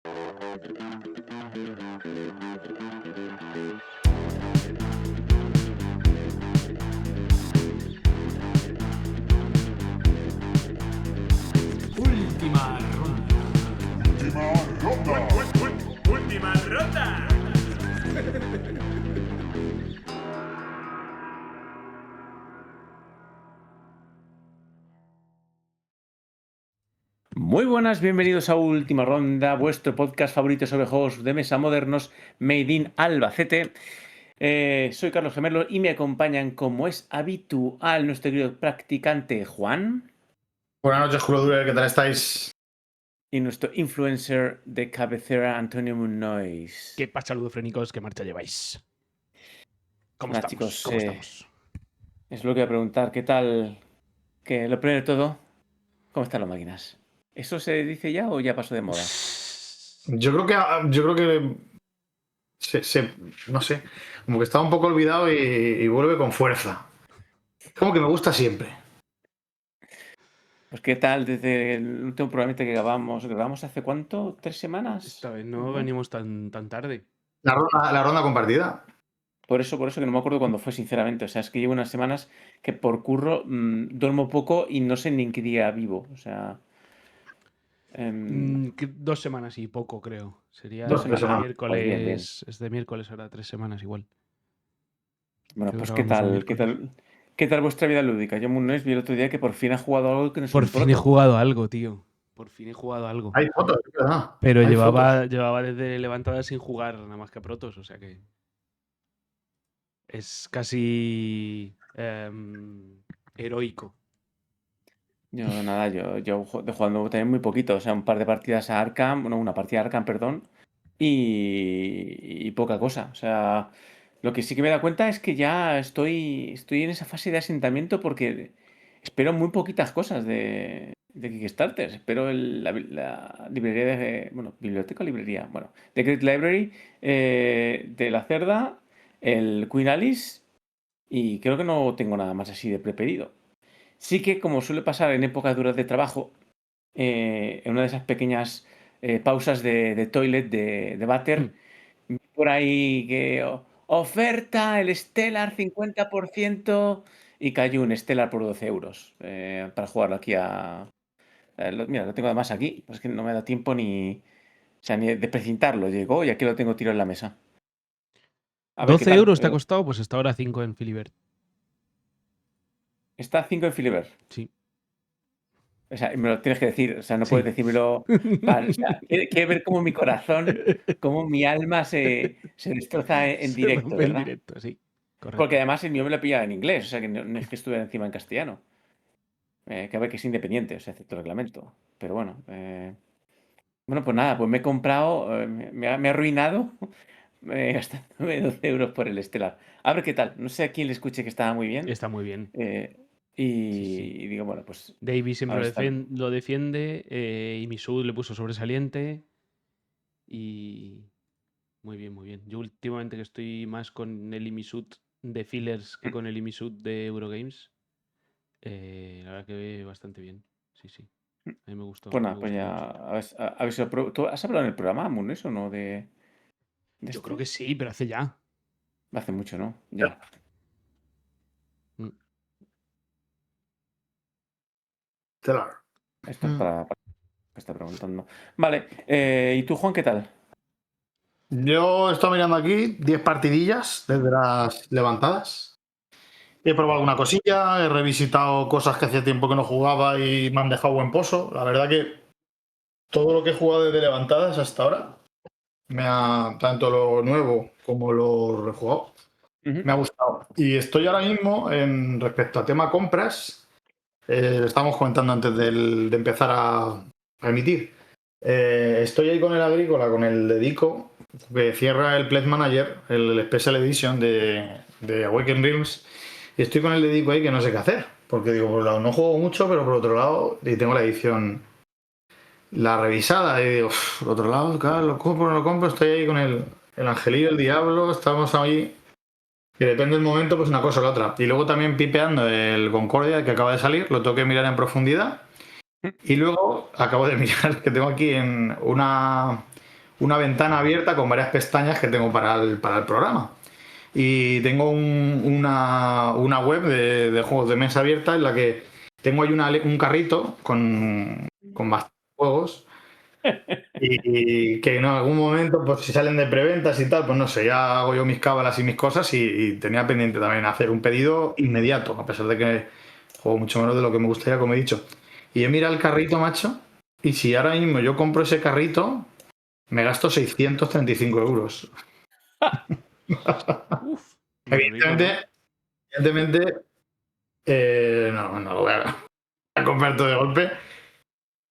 Última ronda. Última ronda. Muy buenas, bienvenidos a Última Ronda, vuestro podcast favorito sobre juegos de mesa modernos, Made in Albacete. Soy Carlos Gemelo y me acompañan, como es habitual, nuestro querido practicante Juan. Buenas noches, Jurodure, ¿qué tal estáis? Y nuestro influencer de cabecera, Antonio Munoz. ¿Qué pasa, ludofrénicos? ¿Qué marcha lleváis? ¿Cómo Nada, estamos? chicos, ¿Cómo estamos? Es lo que voy a preguntar, ¿qué tal? Que lo primero de todo, ¿cómo están las máquinas? ¿Eso se dice ya o ya pasó de moda? Yo creo que no sé, como que estaba un poco olvidado y vuelve con fuerza. Como que me gusta siempre. Pues ¿qué tal desde el último programa que grabamos hace cuánto? ¿3 semanas? Esta vez no venimos tan tarde. La ronda compartida. Por eso que no me acuerdo cuándo fue, sinceramente. O sea, es que llevo unas semanas que por curro duermo poco y no sé ni en qué día vivo. O sea... 2 semanas y poco, creo. Sería 2 semanas. miércoles. Joder, bien. Es de miércoles ahora, 3 semanas igual. Bueno, Que pues ¿qué grabamos un tal? miércoles. ¿Qué tal vuestra vida lúdica? Yo, Munoz, vi el otro día que por fin ha jugado algo que no es Por un fin he proto. jugado algo, tío. Por fin he jugado algo. Hay fotos, es verdad. Pero Hay llevaba fotos. desde levantada sin jugar nada más que a protos, o sea que... Es casi... heroico. Yo nada, yo jugando también muy poquito. O sea, un par de partidas a Arkham, no, una partida a Arkham, perdón. Y poca cosa. O sea, lo que sí que me he dado cuenta es que ya estoy en esa fase de asentamiento porque espero muy poquitas cosas de Kickstarter. Espero la librería de... Bueno, biblioteca o librería. Bueno, The Great Library, de la Cerda, el Queen Alice y creo que no tengo nada más así de prepedido. Sí que, como suele pasar en épocas duras de trabajo, en una de esas pequeñas pausas de toilet de váter, vi por ahí que oferta el Stellar 50% y cayó un Stellar por 12 euros para jugarlo aquí a... mira, lo tengo además aquí, pues es que no me da tiempo ni, o sea, ni de precintarlo. Llegó y aquí lo tengo tirado en la mesa. A ver qué 12 tal. euros te ha costado, pues hasta ahora 5 en Filibert. Está a 5 en Filibert. Sí. O sea, me lo tienes que decir, o sea, no Sí. puedes decírmelo. Vale, o sea, quiere ver cómo mi corazón, cómo mi alma se destroza en Se directo, rompe en ¿verdad? directo, sí. Correcto. Porque además el mío me lo pillaba en inglés, o sea, que no es que estuviera encima en castellano. Que a ver que es independiente, o sea, acepto el reglamento. Pero bueno, bueno, pues nada, pues me he comprado, me ha arruinado gastándome 12 euros por el Estelar. A ver qué tal, no sé a quién le escuché que estaba muy bien. Está muy bien. Y digo, bueno, pues Davey siempre ahora está. lo defiende. Y Misud le puso sobresaliente. Y muy bien, muy bien. Yo últimamente que estoy más con el Imisud de fillers que con el Imisud de Eurogames. La verdad que bastante bien. Sí, sí. A mí me gustó. Pues Me nada, pues gustó ya. mucho. A ver si lo pruebo. ¿Tú has hablado en el programa, Munes, o no? De Yo este? creo que sí, pero hace ya. Hace mucho, ¿no? Ya. Stellar. Esto es para que está preguntando. Vale. ¿Y tú, Juan, qué tal? Yo estoy mirando aquí 10 partidillas desde las levantadas. He probado alguna cosilla, he revisitado cosas que hacía tiempo que no jugaba y me han dejado buen pozo. La verdad que todo lo que he jugado desde levantadas hasta ahora, tanto lo nuevo como lo rejugado, me ha gustado. Y estoy ahora mismo, respecto a tema compras, lo estábamos comentando antes de empezar a emitir. Estoy ahí con el Agrícola, con el Dedico, que cierra el Pledge Manager, el Special Edition de Awaken Realms. Y estoy con el Dedico ahí que no sé qué hacer. Porque digo, por un lado no juego mucho, pero por otro lado, y tengo la edición, la revisada. Y digo, por otro lado, claro, lo compro, no lo compro. Estoy ahí con el Angelillo, el Diablo. Estamos ahí. Que depende del momento, pues una cosa o la otra. Y luego también pipeando el Concordia que acaba de salir, lo tengo que mirar en profundidad. Y luego acabo de mirar que tengo aquí en una ventana abierta con varias pestañas que tengo para el programa. Y tengo una web de juegos de mesa abierta en la que tengo ahí un carrito con bastantes juegos. Y que en algún momento, pues si salen de preventas y tal, pues no sé, ya hago yo mis cábalas y mis cosas y tenía pendiente también hacer un pedido inmediato, a pesar de que juego mucho menos de lo que me gustaría, como he dicho. Y he mirado el carrito, macho, y si ahora mismo yo compro ese carrito, me gasto 635 euros. Uf, muy rico, ¿no? Evidentemente, no lo voy a comprar todo de golpe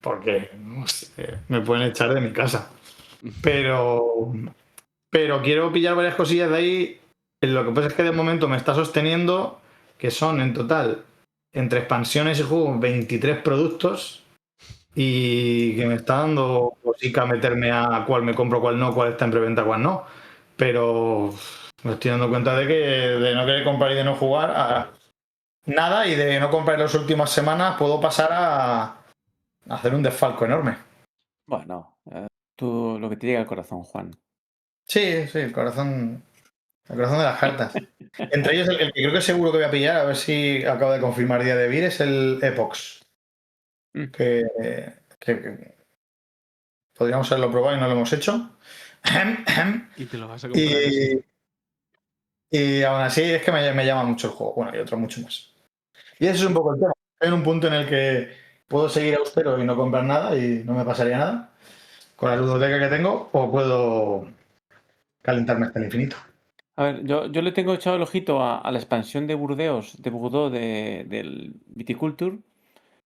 porque no sé, me pueden echar de mi casa. Pero quiero pillar varias cosillas de ahí. Lo que pasa es que de momento me está sosteniendo que son en total, entre expansiones y juegos, 23 productos y que me está dando cosica meterme a cuál me compro, cuál no, cuál está en preventa, cuál no. Pero me estoy dando cuenta de que de no querer comprar y de no jugar a nada y de no comprar en las últimas semanas puedo pasar a hacer un desfalco enorme. Bueno, tú lo que te llega al corazón, Juan. Sí, el corazón de las cartas. Entre ellos, el que creo que seguro que voy a pillar, a ver si acabo de confirmar día de vir, es el Epox. Mm. Que podríamos haberlo probado y no lo hemos hecho. Y te lo vas a comprar así. Y aún así es que me llama mucho el juego. Bueno, y otro mucho más. Y ese es un poco el tema. Estoy en un punto en el que puedo seguir austero y no comprar nada y no me pasaría nada con la ludoteca que tengo, o puedo calentarme hasta el infinito. A ver, yo le tengo echado el ojito a la expansión de Burdeos, de Bordeaux del Viticulture,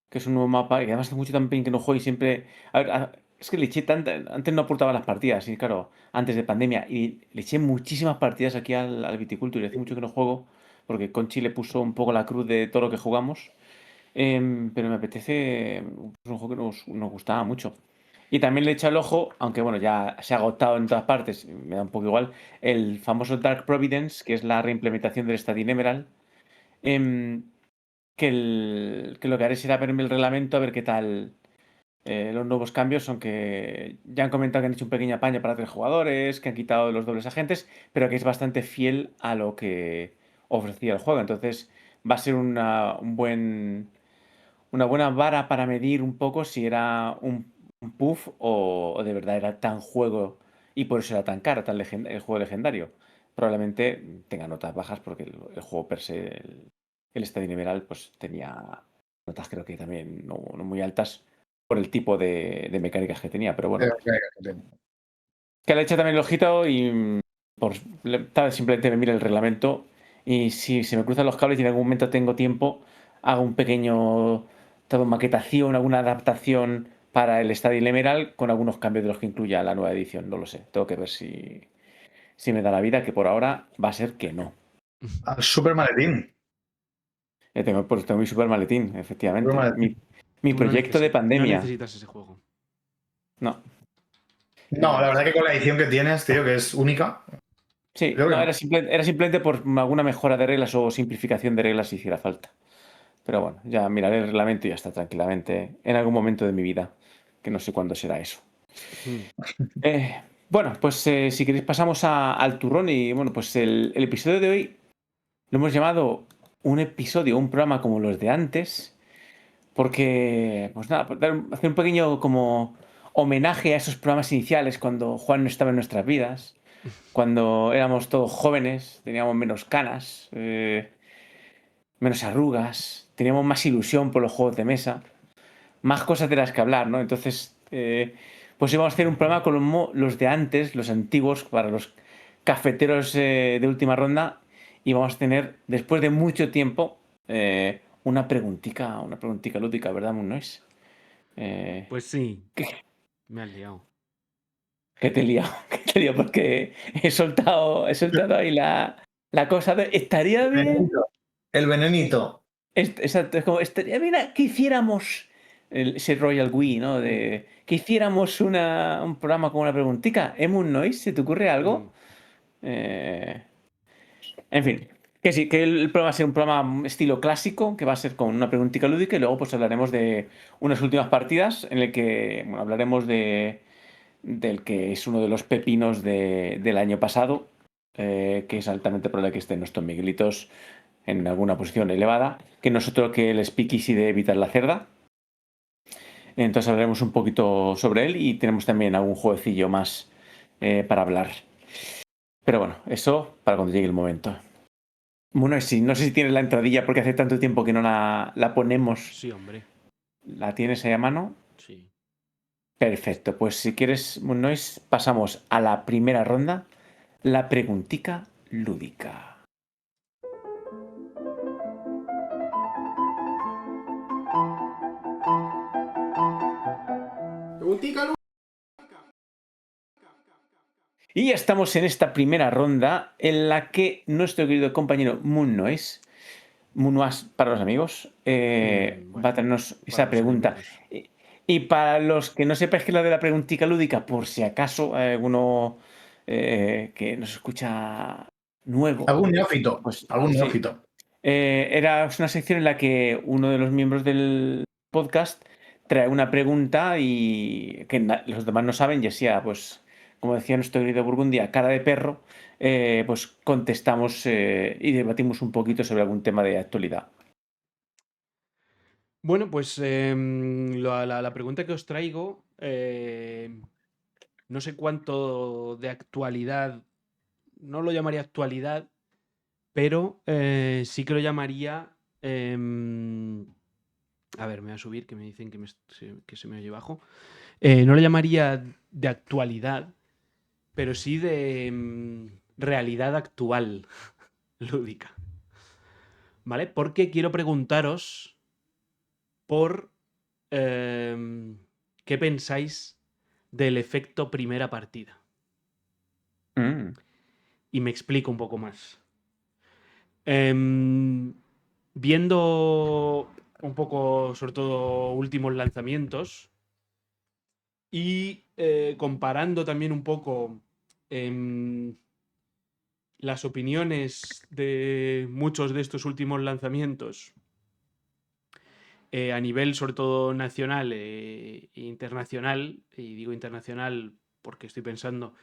que es un nuevo mapa, y además hace mucho también que no juego y siempre. A ver, es que le eché tanta. Antes no aportaba las partidas, y claro, antes de pandemia, y le eché muchísimas partidas aquí al Viticulture, y hace mucho que no juego, porque Conchi le puso un poco la cruz de todo lo que jugamos. Pero me apetece. Es un juego que nos gustaba mucho. Y también le he echado el ojo, aunque bueno, ya se ha agotado en todas partes, me da un poco igual, el famoso Dark Providence, que es la reimplementación del Stadium Emerald. em, que lo que haré será verme el reglamento a ver qué tal los nuevos cambios, aunque ya han comentado que han hecho un pequeño apaño para 3 jugadores, que han quitado los dobles agentes, pero que es bastante fiel a lo que ofrecía el juego. Entonces va a ser una buena vara para medir un poco si era un puff o de verdad era tan juego y por eso era tan caro, el juego legendario. Probablemente tenga notas bajas porque el juego per se, el Stadium Emerald, pues tenía notas creo que también no muy altas por el tipo de mecánicas que tenía, pero bueno. Que le eche también el ojito y tal vez simplemente me mire el reglamento y si se me cruzan los cables y en algún momento tengo tiempo, hago un pequeño todo maquetación, alguna adaptación para el Stadium Emerald con algunos cambios de los que incluya la nueva edición. No lo sé. Tengo que ver si me da la vida, que por ahora va a ser que no. Al Super Maletín. Tengo mi super maletín, efectivamente. Super maletín. Mi Tú proyecto de No pandemia. necesitas ese juego. No. No, la verdad que con la edición que tienes, tío, que es única. Sí, Creo que no, no. era simplemente por alguna mejora de reglas o simplificación de reglas si hiciera falta. Pero bueno, ya miraré el reglamento y ya está tranquilamente en algún momento de mi vida, que no sé cuándo será eso. Bueno, pues si queréis pasamos al turrón y bueno, pues el episodio de hoy lo hemos llamado un programa como los de antes, porque, pues nada, hacer un pequeño como homenaje a esos programas iniciales cuando Juan no estaba en nuestras vidas, cuando éramos todos jóvenes, teníamos menos canas, menos arrugas, teníamos más ilusión por los juegos de mesa, más cosas de las que hablar, ¿no? Entonces, pues íbamos a hacer un programa con los de antes, los antiguos, para los cafeteros de última ronda, y vamos a tener, después de mucho tiempo, una preguntica lúdica, ¿verdad, Munois? Pues sí, ¿Qué, me has liado. qué te he liado? ¿Qué te he liado? Porque he soltado ahí la cosa de, estaría bien. El venenito. Exacto, es como, estaría bien que hiciéramos ese Royal We, ¿no? Que hiciéramos un programa con una preguntita. Emun Noise, ¿se te ocurre algo? Eh, en fin, que sí, que el programa va a ser un programa estilo clásico, que va a ser con una preguntita lúdica y luego pues hablaremos de unas últimas partidas en el que bueno, hablaremos del que es uno de los pepinos del año pasado, que es altamente probable que estén nuestros Miguelitos en alguna posición elevada, que no es otro que el Speakeasy de Evitar la Cerda. Entonces hablaremos un poquito sobre él y tenemos también algún jueguecillo más para hablar. Pero bueno, eso para cuando llegue el momento. Bueno, sí, no sé si tienes la entradilla porque hace tanto tiempo que no la ponemos. Sí, hombre. ¿La tienes ahí a mano? Sí. Perfecto, pues si quieres, Moonnoise, pasamos a la primera ronda, la preguntica lúdica. Y ya estamos en esta primera ronda en la que nuestro querido compañero Moonnoise para los amigos, Bueno, va a tenernos para esa los pregunta. enemigos. Y para los que no sepáis qué es lo de la preguntica lúdica, por si acaso hay alguno que nos escucha nuevo, Algún neófito. pues Algún sí. neófito. Era una sección en la que uno de los miembros del podcast trae una pregunta y que los demás no saben, y así, pues, como decía nuestro querido Burgundia, cara de perro, pues contestamos y debatimos un poquito sobre algún tema de actualidad. Bueno, pues la pregunta que os traigo, no sé cuánto de actualidad, no lo llamaría actualidad, pero sí que lo llamaría... a ver, me voy a subir, que me dicen que se me oye bajo. No lo llamaría de actualidad, pero sí de realidad actual lúdica. ¿Vale? Porque quiero preguntaros por qué pensáis del efecto primera partida. Y me explico un poco más. Viendo un poco, sobre todo, últimos lanzamientos y comparando también un poco las opiniones de muchos de estos últimos lanzamientos a nivel sobre todo nacional e internacional, y digo internacional porque estoy pensando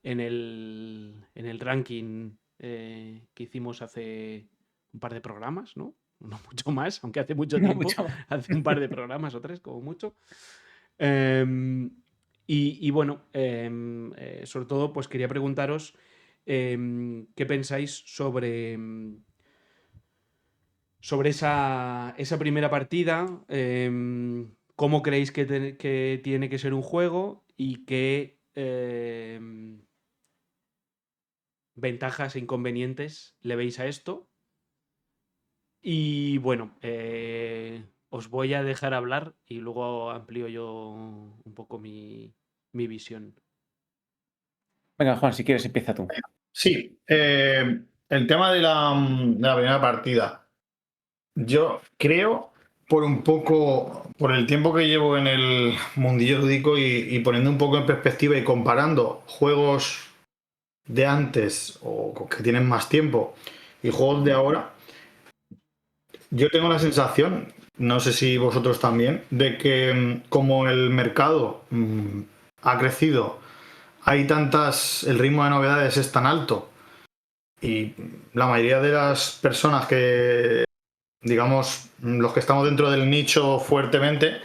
en el ranking que hicimos hace un par de programas, ¿no? No mucho más, aunque hace mucho tiempo, hace un par de programas o 3 como mucho. Y bueno, sobre todo pues quería preguntaros qué pensáis sobre esa primera partida, cómo creéis que tiene que ser un juego y qué ventajas e inconvenientes le veis a esto. Y bueno, os voy a dejar hablar y luego amplío yo un poco mi visión. Venga, Juan, si quieres empieza tú. Sí, el tema de la primera partida. Yo creo, por el tiempo que llevo en el mundillo lúdico y poniendo un poco en perspectiva y comparando juegos de antes o que tienen más tiempo y juegos de ahora, yo tengo la sensación, no sé si vosotros también, de que como el mercado ha crecido, el ritmo de novedades es tan alto y la mayoría de las personas que, digamos, los que estamos dentro del nicho fuertemente,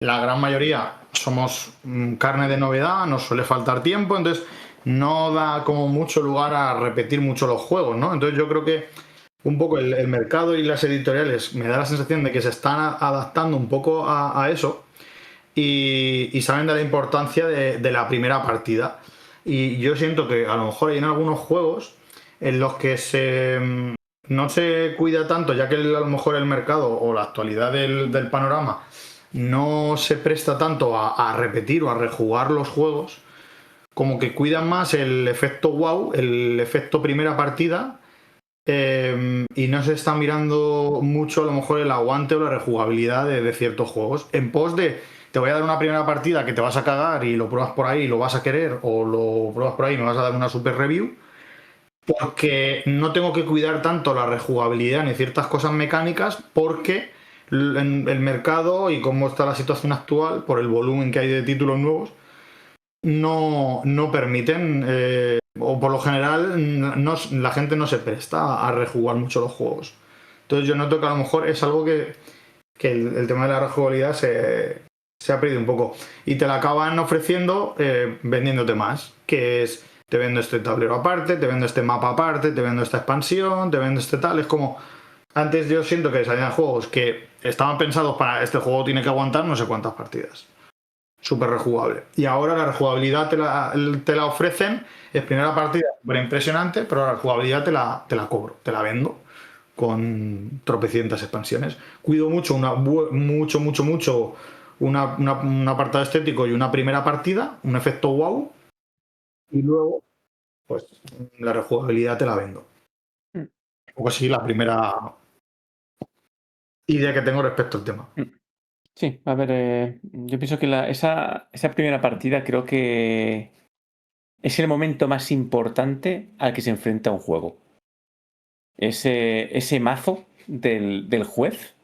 la gran mayoría somos carne de novedad, nos suele faltar tiempo, entonces no da como mucho lugar a repetir mucho los juegos, ¿no? Entonces yo creo que un poco el mercado y las editoriales me da la sensación de que se están adaptando un poco a eso y saben de la importancia de la primera partida. Y yo siento que a lo mejor hay en algunos juegos en los que no se cuida tanto, ya que a lo mejor el mercado o la actualidad del panorama no se presta tanto a repetir o a rejugar los juegos, como que cuidan más el efecto wow, el efecto primera partida, y no se está mirando mucho a lo mejor el aguante o la rejugabilidad de ciertos juegos. En pos de, te voy a dar una primera partida que te vas a cagar y lo pruebas por ahí y lo vas a querer, o lo pruebas por ahí y me vas a dar una super review, porque no tengo que cuidar tanto la rejugabilidad ni ciertas cosas mecánicas, porque en el mercado y cómo está la situación actual, por el volumen que hay de títulos nuevos, no permiten, o por lo general la gente no se presta a rejugar mucho los juegos. Entonces yo noto que a lo mejor es algo que el tema de la rejugabilidad se ha perdido un poco. Y te la acaban ofreciendo vendiéndote más, que es, te vendo este tablero aparte, te vendo este mapa aparte, te vendo esta expansión, te vendo este tal. Es como, antes yo siento que salían juegos que estaban pensados para este juego tiene que aguantar no sé cuántas partidas. Súper rejugable. Y ahora la rejugabilidad te la ofrecen, es primera partida súper impresionante, pero la rejugabilidad te la cobro, te la vendo con tropecientas expansiones. Cuido mucho, mucho un apartado estético y una primera partida, un efecto wow, y luego, pues, la rejugabilidad te la vendo. O así la primera idea que tengo respecto al tema. Sí, a ver, yo pienso que esa primera partida creo que es el momento más importante al que se enfrenta un juego. Ese mazo del juez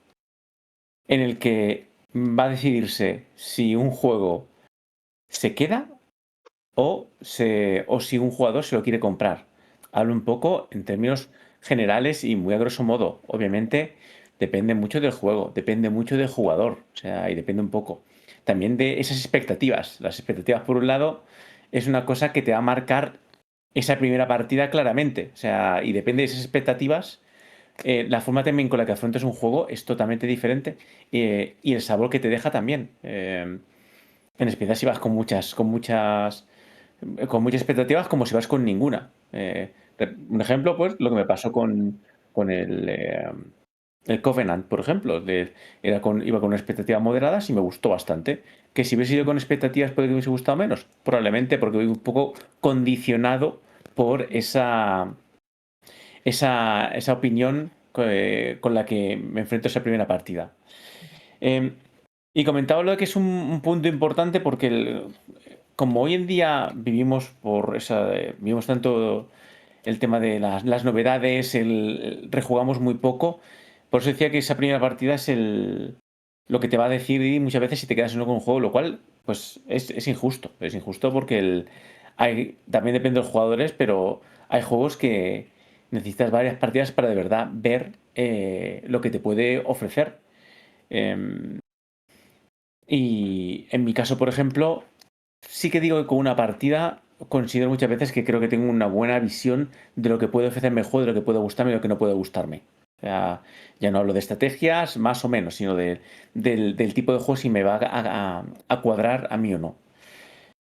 en el que va a decidirse si un juego se queda o si un jugador se lo quiere comprar. Hablo un poco en términos generales y muy a grosso modo. Obviamente depende mucho del juego, depende mucho del jugador, o sea, y depende un poco también de esas expectativas. Las expectativas, por un lado, es una cosa que te va a marcar esa primera partida claramente, o sea, y depende de esas expectativas. La forma también con la que afrontas un juego es totalmente diferente y el sabor que te deja también. En especial si vas con muchas expectativas como si vas con ninguna. Un ejemplo, pues, lo que me pasó con el Covenant, por ejemplo. Iba con expectativas moderadas y me gustó bastante. Que si hubiese ido con expectativas puede que me hubiese gustado menos. Probablemente porque voy un poco condicionado por esa opinión con la que me enfrento a esa primera partida. Y comentaba lo de que es un punto importante porque como hoy en día vivimos tanto el tema de las novedades, rejugamos muy poco, por eso decía que esa primera partida es lo que te va a decidir muchas veces si te quedas o no con un juego, lo cual pues es injusto. Es injusto porque también depende de los jugadores, pero hay juegos que necesitas varias partidas para de verdad ver lo que te puede ofrecer. Em, y en mi caso, por ejemplo, sí que digo que con una partida considero muchas veces que creo que tengo una buena visión de lo que puede ofrecerme el juego, de lo que puede gustarme y lo que no puede gustarme. O sea, ya no hablo de estrategias, más o menos, sino del tipo de juego si me va a cuadrar a mí o no.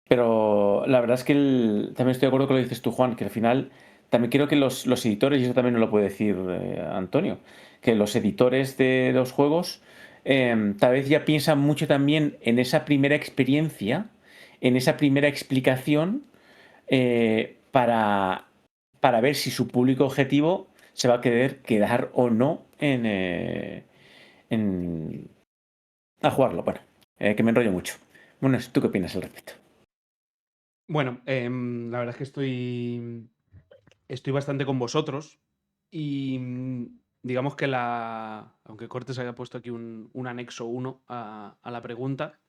Pero la verdad es que también estoy de acuerdo con lo que dices tú, Juan, que al final también creo que los editores, y eso también nos lo puede decir Antonio, que los editores de los juegos tal vez ya piensan mucho también en esa primera experiencia, en esa primera explicación, para ver si su público objetivo se va a querer quedar o no en- a jugarlo. Bueno, que me enrollo mucho. Bueno, ¿tú qué opinas al respecto? Bueno, la verdad es que estoy bastante con vosotros y digamos que aunque Cortes haya puesto aquí un anexo 1 a la pregunta,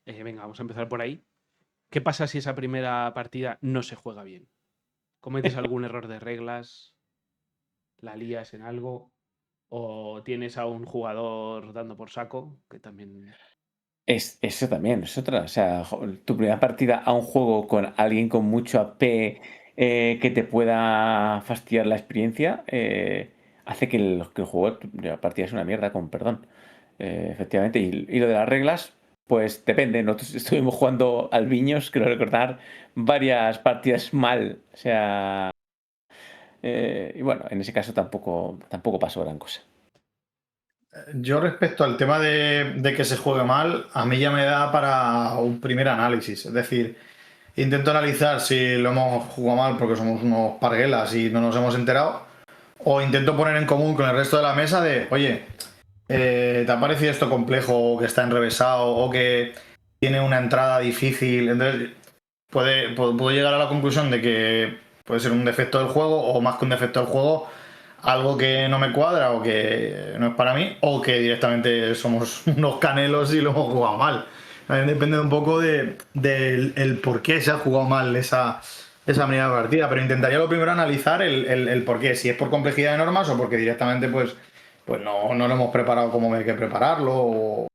venga, vamos a empezar por ahí. ¿Qué pasa si esa primera partida no se juega bien? ¿Cometes algún error de reglas? ¿La lías en algo? ¿O tienes a un jugador dando por saco? Que también... Eso también, es otra. O sea, tu primera partida a un juego con alguien con mucho AP que te pueda fastidiar la experiencia, hace que el juego, la partida es una mierda, con perdón. Efectivamente. Y lo de las reglas, pues depende. Nosotros estuvimos jugando al Viños, creo recordar, varias partidas mal. O sea, y bueno, en ese caso tampoco pasó gran cosa. Yo respecto al tema de que se juegue mal, a mí ya me da para un primer análisis. Es decir, intento analizar si lo hemos jugado mal porque somos unos parguelas y no nos hemos enterado, o intento poner en común con el resto de la mesa de, oye, ¿te ha parecido esto complejo o que está enrevesado o que tiene una entrada difícil? Entonces, puedo llegar a la conclusión de que puede ser un defecto del juego o más que un defecto del juego, algo que no me cuadra o que no es para mí, o que directamente somos unos canelos y lo hemos jugado mal. También depende un poco del el por qué se ha jugado mal esa primera partida. Pero intentaría lo primero analizar el por qué. Si es por complejidad de normas o porque directamente pues no lo hemos preparado como hay que prepararlo o,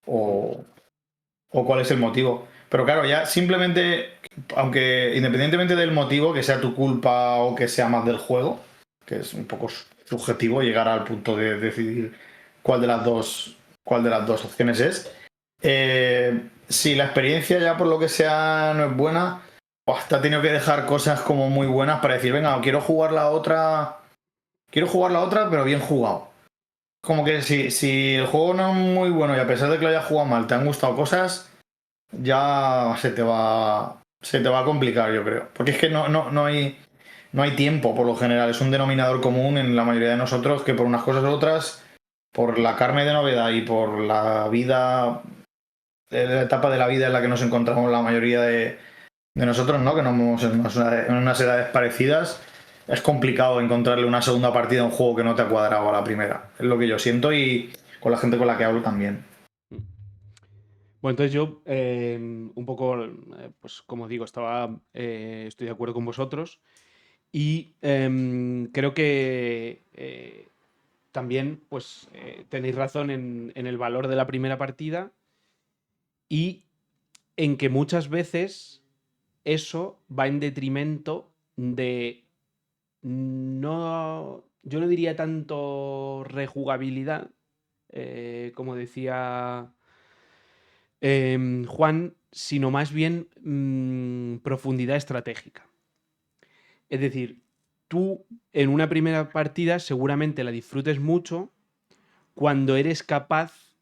o cuál es el motivo. Pero claro, ya simplemente, aunque independientemente del motivo, que sea tu culpa o que sea más del juego, que es un poco subjetivo llegar al punto de decidir cuál de cuál de las dos opciones es. Si la experiencia ya por lo que sea no es buena, pues te ha tenido que dejar cosas como muy buenas para decir, venga, quiero jugar la otra, pero bien jugado. Como que si el juego no es muy bueno y a pesar de que lo hayas jugado mal, te han gustado cosas, ya se te va a complicar, yo creo. Porque es que no hay tiempo, por lo general. Es un denominador común en la mayoría de nosotros que por unas cosas u otras, por la carne de novedad y por la vida, la etapa de la vida en la que nos encontramos la mayoría de nosotros, ¿no? Que no hemos en unas edades parecidas, es complicado encontrarle una segunda partida a un juego que no te ha cuadrado a la primera. Es lo que yo siento y con la gente con la que hablo también. Bueno, entonces yo, un poco, pues como digo, estoy de acuerdo con vosotros y creo que también, pues, tenéis razón en el valor de la primera partida y en que muchas veces eso va en detrimento de yo no diría tanto rejugabilidad, como decía Juan, sino más bien profundidad estratégica. Es decir, tú en una primera partida seguramente la disfrutes mucho cuando eres capaz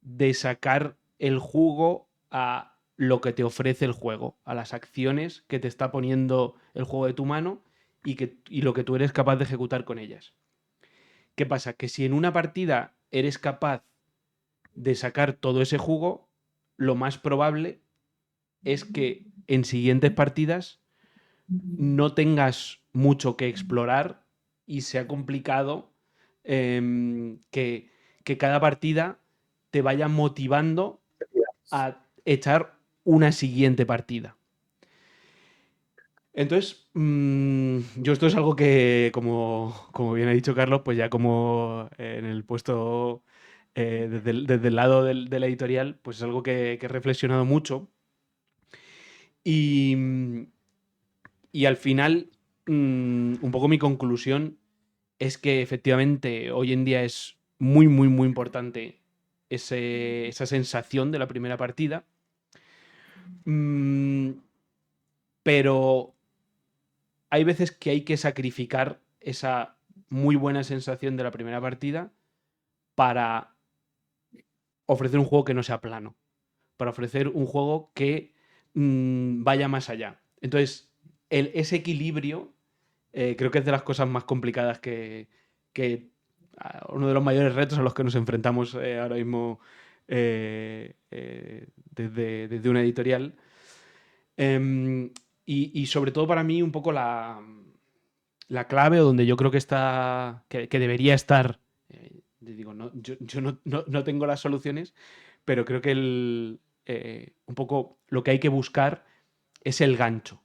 de sacar el jugo a lo que te ofrece el juego, a las acciones que te está poniendo el juego de tu mano y lo que tú eres capaz de ejecutar con ellas. ¿Qué pasa? Que si en una partida eres capaz de sacar todo ese jugo, lo más probable es que en siguientes partidas no tengas mucho que explorar y sea complicado que cada partida te vaya motivando a echar una siguiente partida. Entonces, yo esto es algo que, como bien ha dicho Carlos, pues ya como en el puesto desde el lado de la editorial, pues es algo que he reflexionado mucho. Y, y al final, un poco mi conclusión es que efectivamente hoy en día es muy, muy, muy importante esa sensación de la primera partida. Pero hay veces que hay que sacrificar esa muy buena sensación de la primera partida para ofrecer un juego que no sea plano, para ofrecer un juego que vaya más allá. Entonces, ese equilibrio creo que es de las cosas más complicadas que uno de los mayores retos a los que nos enfrentamos ahora mismo desde una editorial. Y sobre todo para mí un poco la clave o donde yo creo que está, que debería estar, digo, yo no tengo las soluciones, pero creo que un poco lo que hay que buscar es el gancho.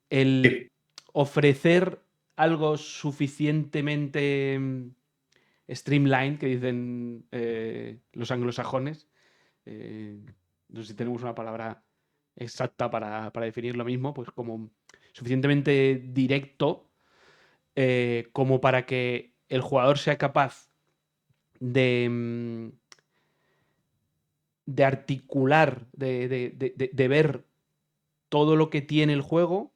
El ofrecer algo suficientemente streamline, que dicen los anglosajones. No sé si tenemos una palabra exacta para definir lo mismo, pues como suficientemente directo como para que el jugador sea capaz de, de articular, de ver todo lo que tiene el juego,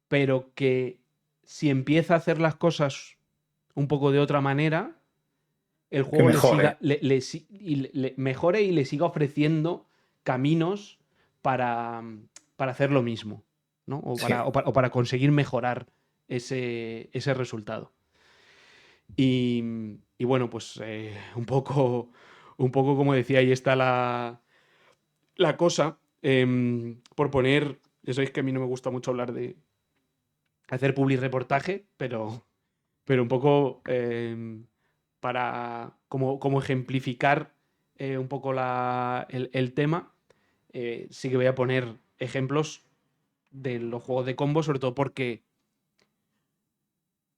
pero que si empieza a hacer las cosas un poco de otra manera, el Que juego mejore. le mejore y le siga ofreciendo caminos para, para hacer lo mismo, ¿no? Sí. O para conseguir mejorar ese resultado. Y bueno, pues un poco como decía, ahí está la cosa. Por poner, ya sabéis que a mí no me gusta mucho hablar de hacer public reportaje, pero un poco para como ejemplificar un poco el tema, sí que voy a poner ejemplos de los juegos de combo, sobre todo porque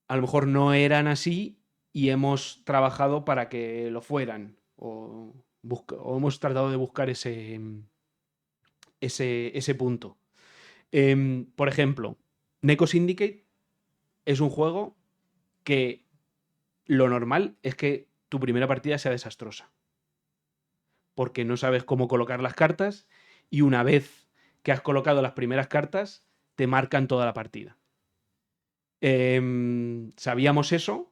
a lo mejor no eran así y hemos trabajado para que lo fueran. O hemos tratado de buscar ese punto. Por ejemplo, Neko Syndicate es un juego que lo normal es que tu primera partida sea desastrosa. Porque no sabes cómo colocar las cartas y una vez que has colocado las primeras cartas, te marcan toda la partida. Sabíamos eso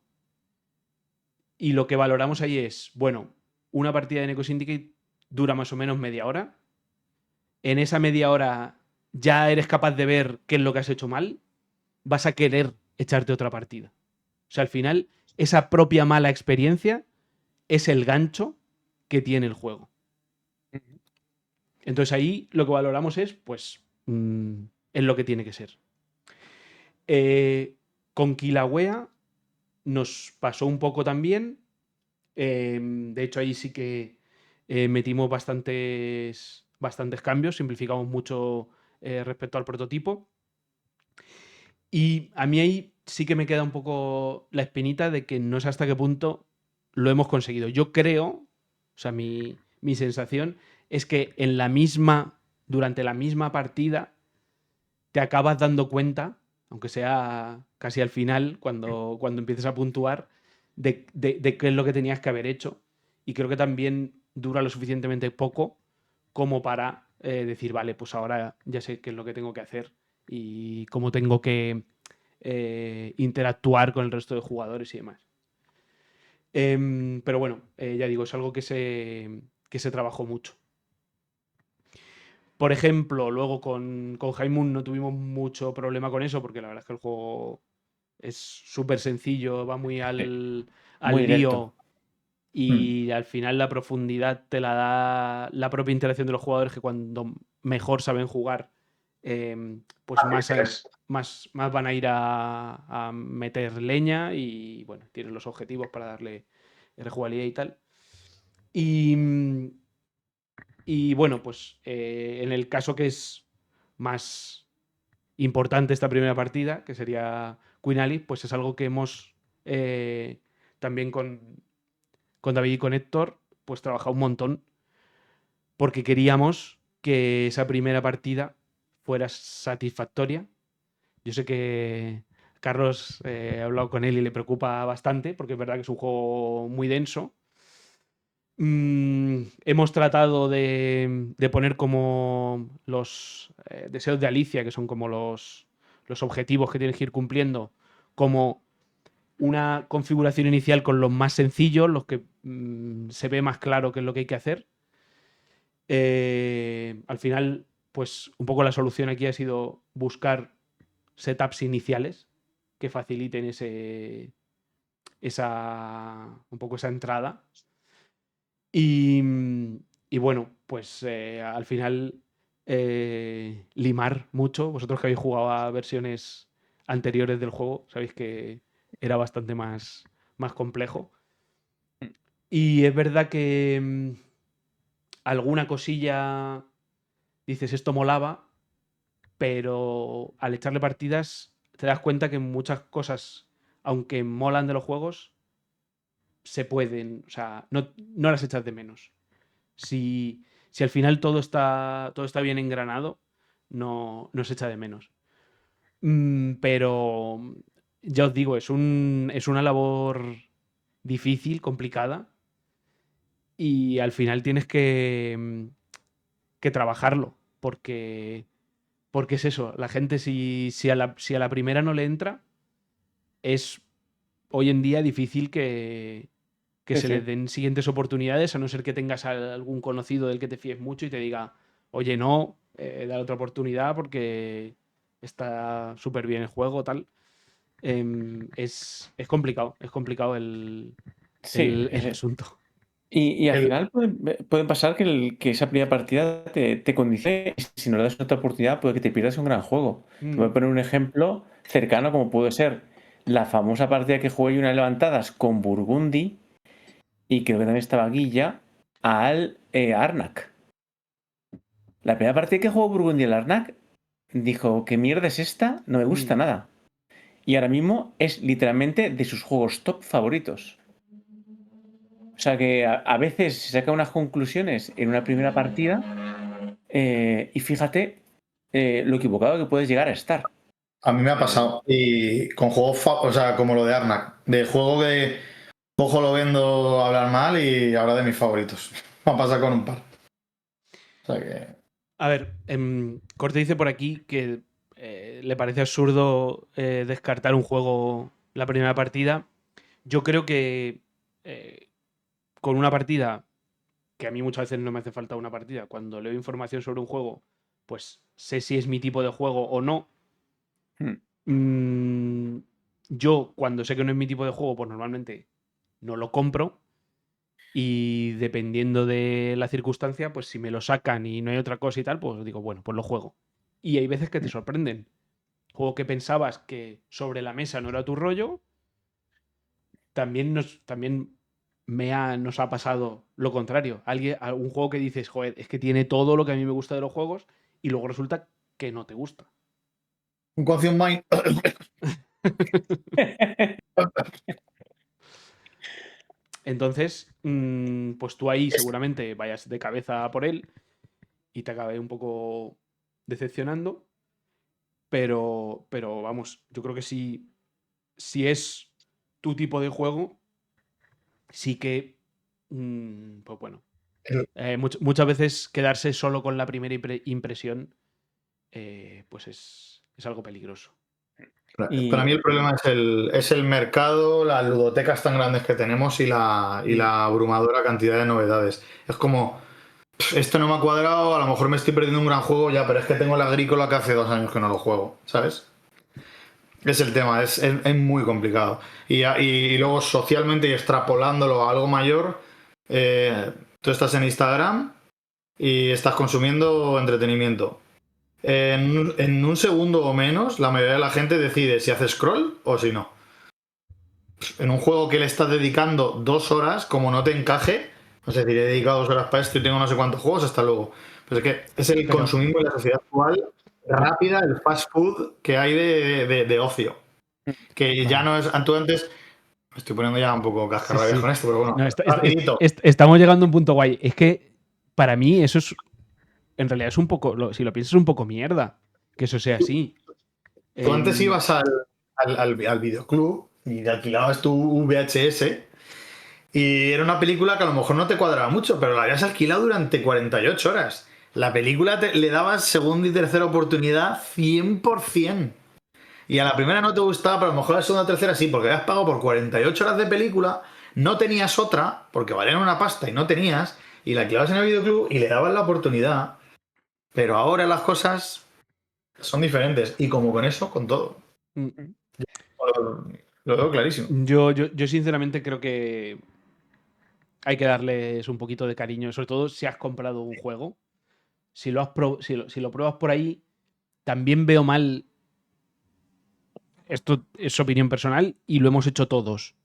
y lo que valoramos ahí es, bueno, una partida de Neko Syndicate dura más o menos media hora. En esa media hora ya eres capaz de ver qué es lo que has hecho mal, vas a querer echarte otra partida. O sea, al final, esa propia mala experiencia es el gancho que tiene el juego. Entonces ahí lo que valoramos es, pues, es lo que tiene que ser. Con Kilauea nos pasó un poco también. De hecho, ahí sí que metimos bastantes cambios, simplificamos mucho respecto al prototipo. Y a mí ahí sí que me queda un poco la espinita de que no sé hasta qué punto lo hemos conseguido. Yo creo, o sea, mi sensación es que durante la misma partida, te acabas dando cuenta, aunque sea casi al final, cuando empiezas a puntuar, de qué es lo que tenías que haber hecho. Y creo que también dura lo suficientemente poco como para decir, vale, pues ahora ya sé qué es lo que tengo que hacer y cómo tengo que interactuar con el resto de jugadores y demás. Pero bueno, ya digo, es algo que se trabajó mucho. Por ejemplo, luego con High Moon no tuvimos mucho problema con eso, porque la verdad es que el juego es súper sencillo, va muy al Muy directo. lío y al final la profundidad te la da la propia interacción de los jugadores, que cuando mejor saben jugar, pues más van a ir a meter leña y bueno, tienen los objetivos para darle rejugabilidad y tal. Y bueno, pues en el caso que es más importante esta primera partida, que sería Queen Ali, pues es algo que hemos también con David y con Héctor, pues trabajado un montón, porque queríamos que esa primera partida fuera satisfactoria. Yo sé que Carlos, he hablado con él y le preocupa bastante, porque es verdad que es un juego muy denso. Hemos tratado de poner como los deseos de Alicia, que son como los objetivos que tienes que ir cumpliendo, como una configuración inicial con los más sencillos, los que se ve más claro qué es lo que hay que hacer. Al final, pues un poco la solución aquí ha sido buscar setups iniciales que faciliten un poco esa entrada. Y bueno, pues al final limar mucho. Vosotros que habéis jugado a versiones anteriores del juego, sabéis que era bastante más complejo. Y es verdad que alguna cosilla dices, esto molaba, pero al echarle partidas te das cuenta que muchas cosas, aunque molan de los juegos, se pueden, o sea, no las echas de menos. Si al final todo está bien engranado, no se echa de menos. Pero ya os digo, es una labor difícil, complicada, y al final tienes que trabajarlo, porque es eso, la gente si a la primera no le entra, es hoy en día difícil que Sí, se sí. les den siguientes oportunidades, a no ser que tengas algún conocido del que te fíes mucho y te diga, oye, no, dale otra oportunidad porque está súper bien el juego, tal. Es complicado el Sí, asunto. y al final pueden pasar que esa primera partida te condicione. Si no le das otra oportunidad, puede que te pierdas un gran juego. Te voy a poner un ejemplo cercano, como puede ser la famosa partida que jugué yo unas levantadas con Burgundy, y creo que también estaba Guilla, al Arnak. La primera partida que jugó Burgundy al Arnak dijo, ¿qué mierda es esta? No me gusta nada. Y ahora mismo es literalmente de sus juegos top favoritos. O sea que a veces se saca unas conclusiones en una primera partida y fíjate lo equivocado que puedes llegar a estar. A mí me ha pasado. Y con juegos, o sea, como lo de Arnak. De juego que cojo, lo vendo a hablar mal y ahora de mis favoritos. Me ha pasado con un par. O sea que... A ver, Corte dice por aquí que le parece absurdo descartar un juego la primera partida. Yo creo que con una partida, que a mí muchas veces no me hace falta una partida, cuando leo información sobre un juego, pues sé si es mi tipo de juego o no. Yo, cuando sé que no es mi tipo de juego, pues normalmente no lo compro. Y dependiendo de la circunstancia, pues si me lo sacan y no hay otra cosa y tal, pues digo, bueno, pues lo juego. Y hay veces que te sorprenden. Juego que pensabas que sobre la mesa no era tu rollo. También nos ha pasado lo contrario. Un juego que dices, joder, es que tiene todo lo que a mí me gusta de los juegos, y luego resulta que no te gusta. Un Conceal Mind. Entonces, pues tú ahí seguramente vayas de cabeza por él y te acabe un poco decepcionando. Pero vamos, yo creo que si es tu tipo de juego, sí que, pues bueno, muchas veces quedarse solo con la primera impresión, pues es algo peligroso. Para mí el problema es el mercado, las ludotecas tan grandes que tenemos y la abrumadora cantidad de novedades. Es como, esto no me ha cuadrado, a lo mejor me estoy perdiendo un gran juego ya, pero es que tengo el Agrícola que hace 2 años que no lo juego, ¿sabes? Es el tema, es muy complicado. Y luego socialmente y extrapolándolo a algo mayor, tú estás en Instagram y estás consumiendo entretenimiento. En un segundo o menos, la mayoría de la gente decide si hace scroll o si no. En un juego que le estás dedicando 2 horas, como no te encaje, es decir, he dedicado 2 horas para esto y tengo no sé cuántos juegos, hasta luego. Pero es que es el consumismo de la sociedad actual rápida, el fast food que hay de ocio. Que ya no es. Tú antes. Me estoy poniendo ya un poco cascarrabias con esto, pero bueno. No, estamos llegando a un punto guay. Es que para mí eso es. En realidad es un poco. Si lo piensas, es un poco mierda que eso sea así. Tú antes ibas al videoclub y te alquilabas tu VHS y era una película que a lo mejor no te cuadraba mucho, pero la habías alquilado durante 48 horas. La película le dabas segunda y tercera oportunidad 100%. Y a la primera no te gustaba, pero a lo mejor a la segunda o tercera sí, porque habías pagado por 48 horas de película, no tenías otra, porque valían una pasta y no tenías, y la alquilabas en el videoclub y le dabas la oportunidad. Pero ahora las cosas son diferentes. Y como con eso, con todo. Lo veo clarísimo. Yo sinceramente creo que hay que darles un poquito de cariño, sobre todo si has comprado un juego. Si lo pruebas por ahí, también veo mal. Esto es opinión personal y lo hemos hecho todos.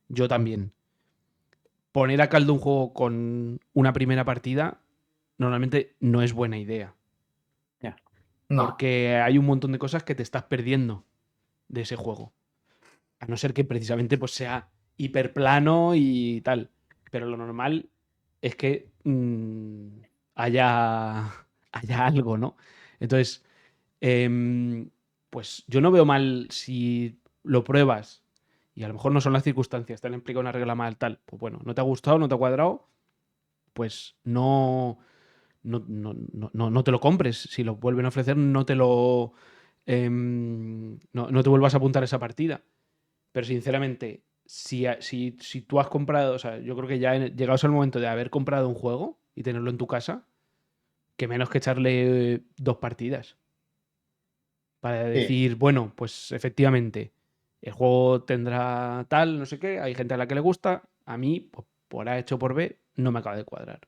Yo también. Poner a caldo un juego con una primera partida normalmente no es buena idea. No. Porque hay un montón de cosas que te estás perdiendo de ese juego. A no ser que precisamente pues, sea hiperplano y tal. Pero lo normal es que haya algo, ¿no? Entonces, pues yo no veo mal si lo pruebas y a lo mejor no son las circunstancias, te han explicado una regla mal, tal. Pues bueno, no te ha gustado, no te ha cuadrado, pues no te lo compres. Si lo vuelven a ofrecer, no te lo. No te vuelvas a apuntar a esa partida. Pero sinceramente, si tú has comprado, o sea, yo creo que ya llegados al momento de haber comprado un juego y tenerlo en tu casa, que menos que echarle 2 partidas. Para decir, bueno, pues efectivamente, el juego tendrá tal, no sé qué, hay gente a la que le gusta, a mí, pues, por A hecho por B, no me acaba de cuadrar.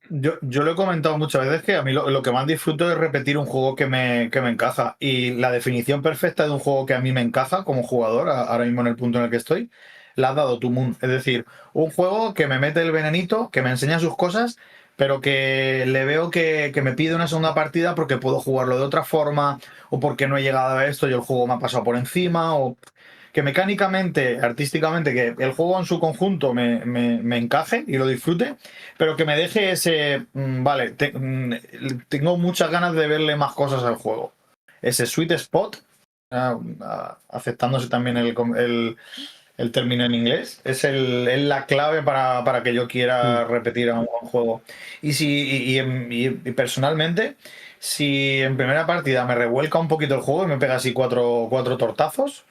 Yo lo he comentado muchas veces que a mí lo que más disfruto es repetir un juego que me encaja. Y la definición perfecta de un juego que a mí me encaja como jugador, ahora mismo en el punto en el que estoy, le has dado tu mundo. Es decir, un juego que me mete el venenito, que me enseña sus cosas, pero que le veo que me pide una segunda partida porque puedo jugarlo de otra forma, o porque no he llegado a esto y el juego me ha pasado por encima, o que mecánicamente, artísticamente, que el juego en su conjunto me encaje y lo disfrute, pero que me deje ese, vale, tengo muchas ganas de verle más cosas al juego. Ese sweet spot, aceptándose también el término en inglés, es la clave para que yo quiera repetir a un juego. Y personalmente, si en primera partida me revuelca un poquito el juego y me pega así cuatro tortazos,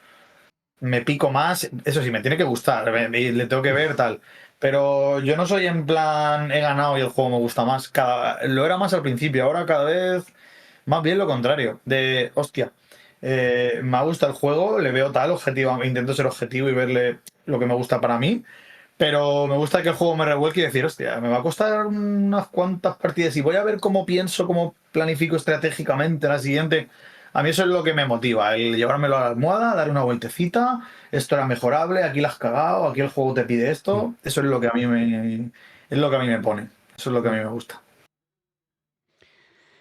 me pico más. Eso sí, me tiene que gustar, le tengo que ver tal. Pero yo no soy en plan, he ganado y el juego me gusta más. Lo era más al principio, ahora cada vez más bien lo contrario. De, hostia, me gusta el juego, le veo tal objetivo, intento ser objetivo y verle lo que me gusta para mí. Pero me gusta que el juego me revuelque y decir, hostia, me va a costar unas cuantas partidas y voy a ver cómo pienso, cómo planifico estratégicamente la siguiente. A mí eso es lo que me motiva, el llevármelo a la almohada, dar una vueltecita, esto era mejorable, aquí la has cagado, aquí el juego te pide esto. Eso es lo que a mí me pone. Eso es lo que a mí me gusta.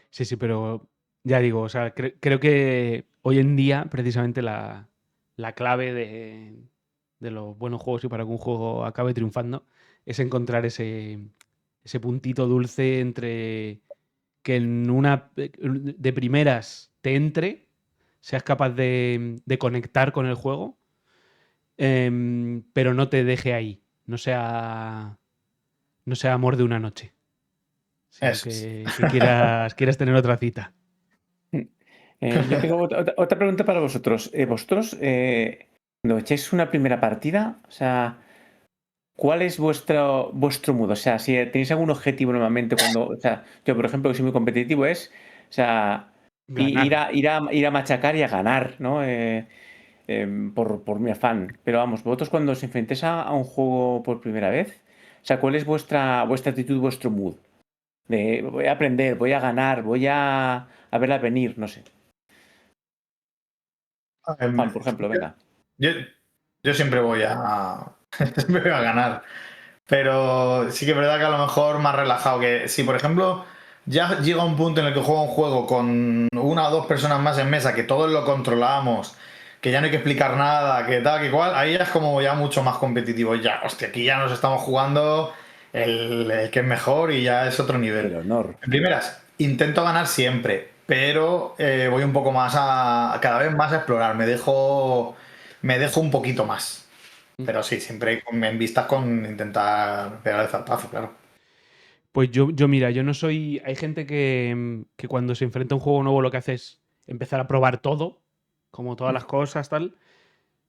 Sí, pero ya digo, o sea, creo que hoy en día precisamente la clave de los buenos juegos y para que un juego acabe triunfando es encontrar ese puntito dulce entre que en una de primeras te entre, seas capaz de conectar con el juego, pero no te deje ahí, no sea amor de una noche, sino que quieras tener otra cita. Yo tengo otra pregunta para vosotros. Vosotros, cuando echáis una primera partida, o sea, ¿cuál es vuestro mood? O sea, si tenéis algún objetivo normalmente cuando, o sea, yo por ejemplo que soy muy competitivo es, o sea, ir a machacar y a ganar, ¿no? Por mi afán. Pero vamos, vosotros cuando os enfrentéis a un juego por primera vez, o sea, ¿cuál es vuestra actitud, vuestro mood? De voy a aprender, voy a ganar, voy a verla venir, no sé. Juan, por ejemplo, venga. Yo siempre voy siempre voy a ganar. Pero sí que es verdad que a lo mejor más relajado. Que si, por ejemplo, ya llega un punto en el que juego un juego con una o dos personas más en mesa, que todos lo controlamos, que ya no hay que explicar nada, que tal, que igual, ahí ya es como ya mucho más competitivo. Ya, hostia, aquí ya nos estamos jugando el que es mejor y ya es otro nivel. El honor. En primeras, intento ganar siempre, pero voy un poco más cada vez más a explorar. Me dejo un poquito más. Pero sí, siempre en vistas con intentar pegar el zarpazo, claro. Pues yo mira, yo no soy... Hay gente que cuando se enfrenta a un juego nuevo lo que hace es empezar a probar todo, como todas las cosas, tal.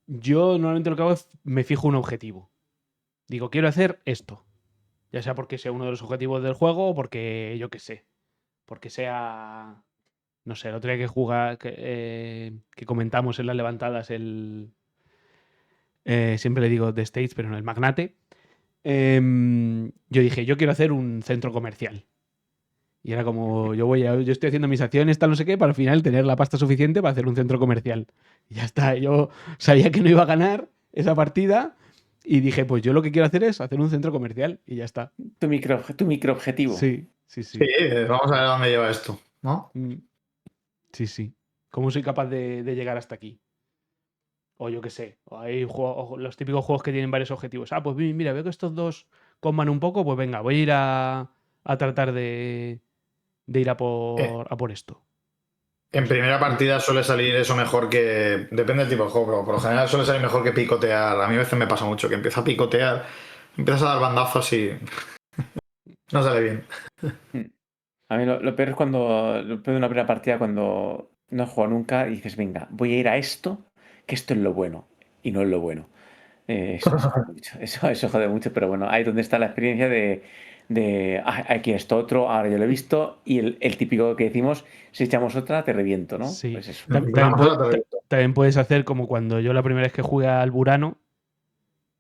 Yo normalmente lo que hago es me fijo un objetivo. Digo, quiero hacer esto. Ya sea porque sea uno de los objetivos del juego o porque, yo qué sé, porque sea... No sé, el otro día que comentamos en las levantadas siempre le digo The States, pero no, el Magnate. Yo dije, yo quiero hacer un centro comercial. Y era como, yo estoy haciendo mis acciones, tal, no sé qué, para al final tener la pasta suficiente para hacer un centro comercial. Y ya está, yo sabía que no iba a ganar esa partida y dije, pues yo lo que quiero hacer es hacer un centro comercial y ya está. Tu micro objetivo. Sí. Sí, vamos a ver a dónde lleva esto, ¿no? Sí. ¿Cómo soy capaz de llegar hasta aquí? O yo qué sé, o hay los típicos juegos que tienen varios objetivos. Ah, pues mira, veo que estos dos coman un poco, pues venga, voy a ir a tratar de ir a por esto. En primera partida suele salir eso mejor que... Depende del tipo de juego, pero por lo general suele salir mejor que picotear. A mí a veces me pasa mucho que empieza a picotear, empiezas a dar bandazos y no sale bien. A mí lo peor es lo peor de una primera partida cuando no has jugado nunca y dices, venga, voy a ir a esto, que esto es lo bueno, y no es lo bueno. Eso jode mucho, eso jode mucho, pero bueno, ahí es donde está la experiencia de aquí esto otro, ahora yo lo he visto, y el típico que decimos, si echamos otra, te reviento, ¿no? Sí. Pues eso. También puedes hacer como cuando yo la primera vez que jugué al Burano,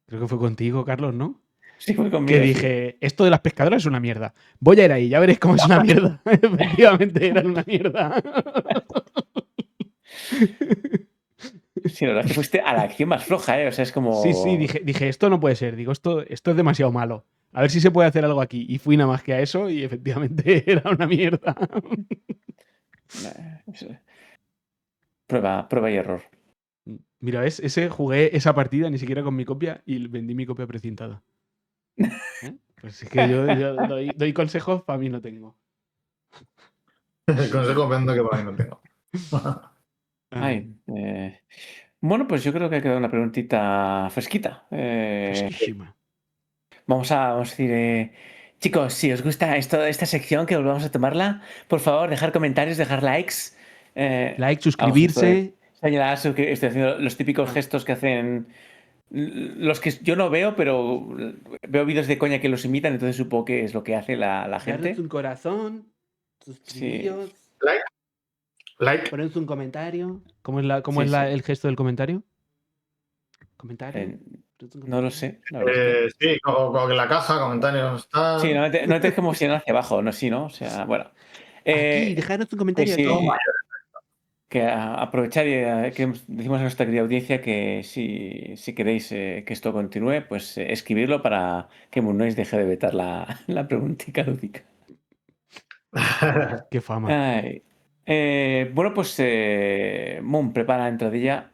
creo que fue contigo, Carlos, ¿no? Sí, fue conmigo. Que dije, esto de las pescadoras es una mierda. Voy a ir ahí, ya veréis cómo es una mierda. Efectivamente, era una mierda. Sí, la verdad es que fuiste a la acción más floja, ¿eh? O sea, es como... Sí, dije, esto no puede ser. Digo, esto es demasiado malo. A ver si se puede hacer algo aquí. Y fui nada más que a eso y efectivamente era una mierda. Prueba y error. Mira, ¿ves? Jugué esa partida ni siquiera con mi copia y vendí mi copia precintada. ¿Eh? Pues es que yo doy consejos, para mí no tengo. Consejo vendo que por ahí no tengo. Ay, bueno, pues yo creo que ha quedado una preguntita fresquita. Fresquísima. Vamos a decir, chicos, si os gusta esta sección, que volvamos a tomarla, por favor, dejar comentarios, dejar likes. Like, suscribirse. Estoy haciendo los típicos gestos que hacen los que yo no veo, pero veo vídeos de coña que los imitan, entonces supongo que es lo que hace la gente. Darnos un corazón, suscribíos, Like. ponernos un comentario. ¿Cómo es el gesto del comentario? ¿Comentario? No lo sé. La verdad es sí, con la caja, comentarios. Tal. Sí, no te como si no hacia abajo, no, sí, ¿no? O sea, bueno. Aquí, dejadnos un comentario sí, aquí. que aprovechar y que decimos a nuestra querida audiencia que si queréis que esto continúe, pues escribirlo para que Moonnoise deje de vetar la preguntita lúdica. Qué fama. Ay. Bueno, pues Moon, prepara la entradilla,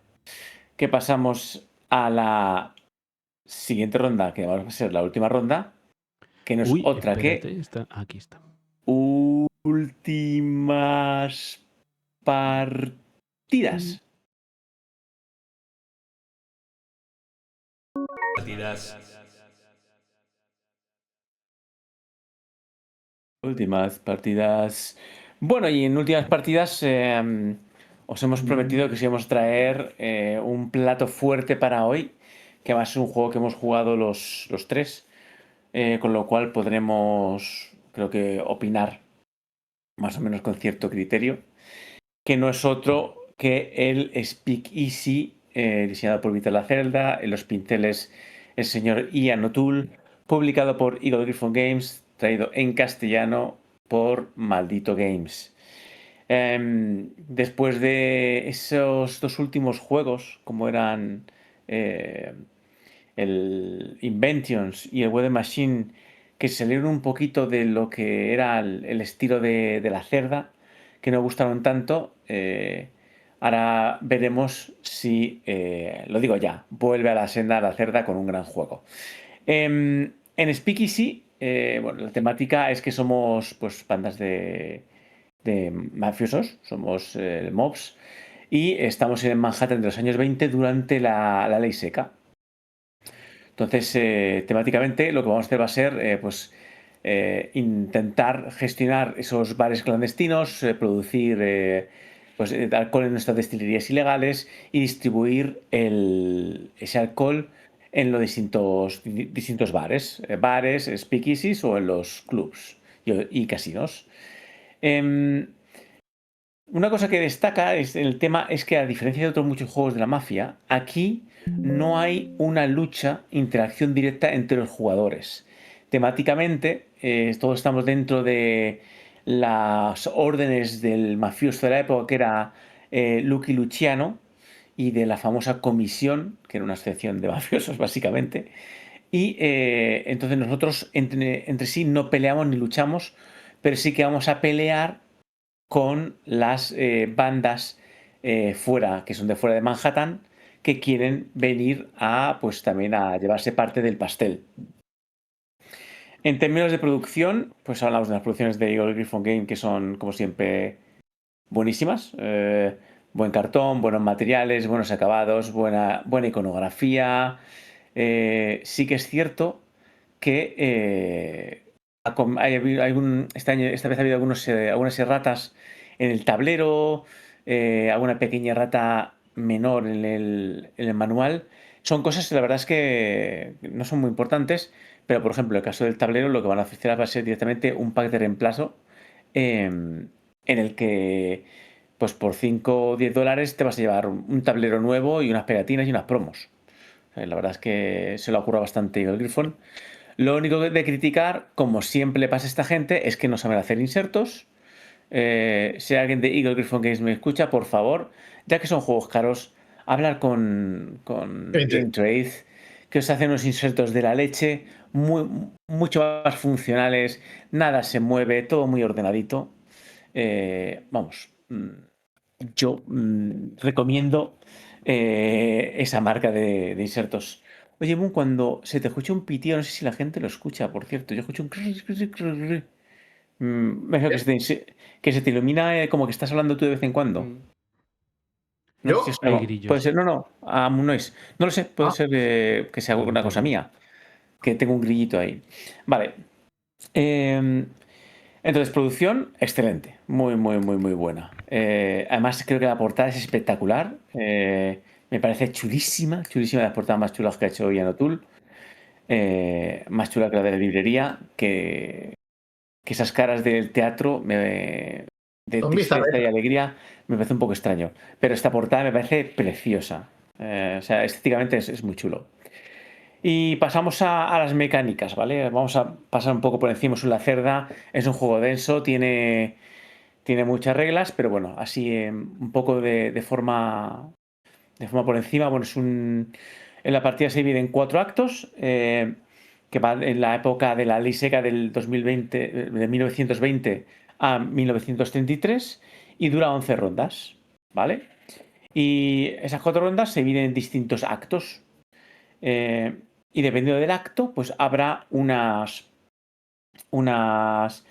que pasamos a la siguiente ronda, que va a ser la última ronda, que no es otra espérate, que aquí está. últimas partidas. Últimas partidas. Bueno, y en últimas partidas os hemos prometido que os íbamos a traer un plato fuerte para hoy, que va a ser un juego que hemos jugado los tres, con lo cual podremos, creo que, opinar más o menos con cierto criterio, que no es otro que el Speak Easy, diseñado por Vitor Lacerda, en los pinceles el señor Ian O'Toole, publicado por Eagle Gryphon Games, traído en castellano por Maldito Games. Después de esos dos últimos juegos, como eran el Inventions y el Weather Machine, que salieron un poquito de lo que era el estilo de la cerda, que no gustaron tanto, ahora veremos si, lo digo ya, vuelve a la senda de la cerda con un gran juego. En Speakeasy, bueno, la temática es que somos pues bandas de mafiosos, somos mobs, y estamos en Manhattan de los años 20 durante la ley seca. Entonces, temáticamente lo que vamos a hacer va a ser pues, intentar gestionar esos bares clandestinos, producir pues, alcohol en nuestras destilerías ilegales y distribuir ese alcohol en los distintos bares, speakeasies o en los clubs y casinos. Una cosa que destaca el tema es que, a diferencia de otros muchos juegos de la mafia, aquí no hay una lucha, interacción directa entre los jugadores. Temáticamente, todos estamos dentro de las órdenes del mafioso de la época, que era Lucky Luciano, y de la famosa comisión, que era una asociación de mafiosos, básicamente. Y entonces nosotros entre sí no peleamos ni luchamos, pero sí que vamos a pelear con las bandas fuera, que son de fuera de Manhattan, que quieren venir pues también a llevarse parte del pastel. En términos de producción, pues hablamos de las producciones de Eagle Gryphon Game, que son, como siempre, buenísimas. Buen cartón, buenos materiales, buenos acabados, buena iconografía. Sí que es cierto que esta vez ha habido algunas erratas en el tablero, alguna pequeña errata menor en el manual. Son cosas que la verdad es que no son muy importantes, pero por ejemplo, en el caso del tablero, lo que van a ofrecer va a ser directamente un pack de reemplazo en el que, pues por 5 o 10 dólares te vas a llevar un tablero nuevo y unas pegatinas y unas promos. La verdad es que se lo ocurra bastante el Gryphon. Lo único de criticar, como siempre le pasa a esta gente, es que no saben hacer insertos. Si alguien de Eagle Gryphon Games me escucha, por favor, ya que son juegos caros, hablar con Game Trade, que os hacen unos insertos de la leche mucho más funcionales, nada se mueve, todo muy ordenadito. Vamos, yo recomiendo esa marca de insertos. Oye, Moon, cuando se te escucha un pitido, no sé si la gente lo escucha, por cierto, yo escucho un me imagino que se te ilumina como que estás hablando tú de vez en cuando. No sé si ¿Yo? es Hay algo. grillos. Puede ser, no, no es. No lo sé, puede ser que sea una cosa mía, que tengo un grillito ahí. Vale. Entonces, producción, excelente. Muy, muy, muy, muy buena. Además, creo que la portada es espectacular. Me parece chulísima, chulísima, de las portadas más chulas que ha hecho Ian O'Toole. Más chula que la de la librería, que esas caras del teatro de Son tristeza y bizarretas. alegría me parece un poco extraño. Pero esta portada me parece preciosa. O sea, estéticamente es muy chulo. Y pasamos a las mecánicas, ¿vale? Vamos a pasar un poco por encima. Es una cerda, es un juego denso, tiene muchas reglas, pero bueno, así un poco de forma por encima. Bueno, en la partida se divide en 4 actos, que van en la época de la ley seca del 2020, de 1920 a 1933, y dura 11 rondas, ¿vale? Y esas 4 rondas se dividen en distintos actos. eh, y dependiendo del acto, pues habrá unas, unas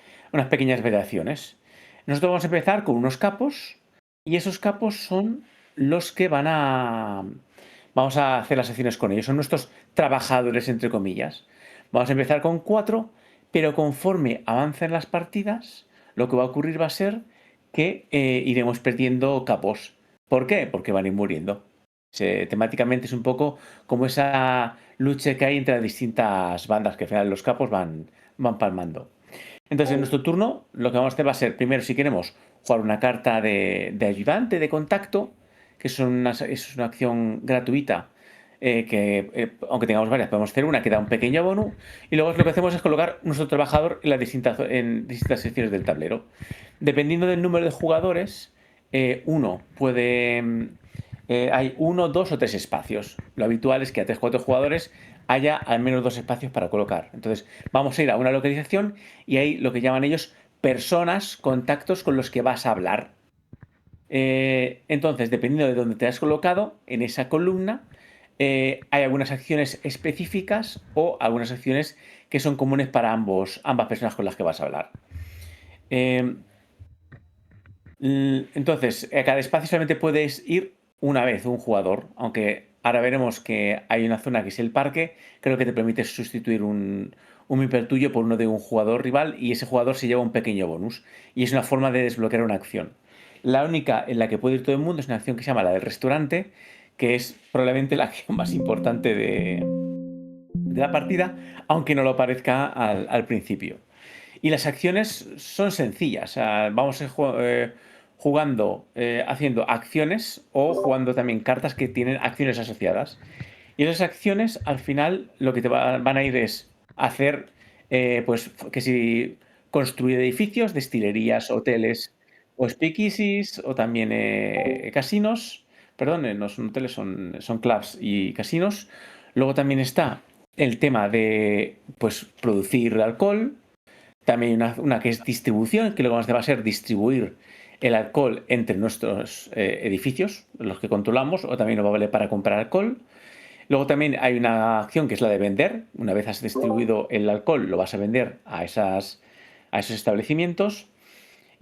pequeñas variaciones. Nosotros vamos a empezar con unos capos, y esos capos son los que vamos a hacer las acciones con ellos. Son nuestros trabajadores, entre comillas. Vamos a empezar con 4, pero conforme avancen las partidas, lo que va a ocurrir va a ser que iremos perdiendo capos. ¿Por qué? Porque van a ir muriendo. Temáticamente es un poco como esa lucha que hay entre las distintas bandas, que al final los capos van palmando. Entonces, en nuestro turno, lo que vamos a hacer va a ser, primero, si queremos, jugar una carta de ayudante, de contacto, que es una acción gratuita, que aunque tengamos varias, podemos hacer una que da un pequeño bono, y luego lo que hacemos es colocar nuestro trabajador en distintas secciones del tablero. Dependiendo del número de jugadores, uno puede... hay 1, 2 o 3 espacios. Lo habitual es que a 3 o 4 jugadores haya al menos 2 espacios para colocar. Entonces, vamos a ir a una localización y hay lo que llaman ellos personas, contactos con los que vas a hablar. Entonces, dependiendo de dónde te has colocado en esa columna, hay algunas acciones específicas o algunas acciones que son comunes para ambas personas con las que vas a hablar. Entonces, a cada espacio solamente puedes ir una vez un jugador, aunque ahora veremos que hay una zona que es el parque, creo que te permite sustituir un Mipel tuyo por uno de un jugador rival, y ese jugador se lleva un pequeño bonus, y es una forma de desbloquear una acción. La única en la que puede ir todo el mundo es una acción que se llama la del restaurante, que es probablemente la acción más importante de la partida, aunque no lo parezca al principio. Y las acciones son sencillas. O sea, vamos jugando, haciendo acciones o jugando también cartas que tienen acciones asociadas. Y esas acciones, al final, lo que te van a ir es hacer, pues, que si construir edificios, destilerías, hoteles o speakeasies, o también casinos. Perdón, no son hoteles, son clubs y casinos. Luego también está el tema de, pues, producir alcohol. También hay una que es distribución, que lo que vamos a hacer va a ser distribuir el alcohol entre nuestros edificios, los que controlamos, o también nos va a valer para comprar alcohol. Luego también hay una acción que es la de vender. Una vez has distribuido el alcohol, lo vas a vender a esos establecimientos.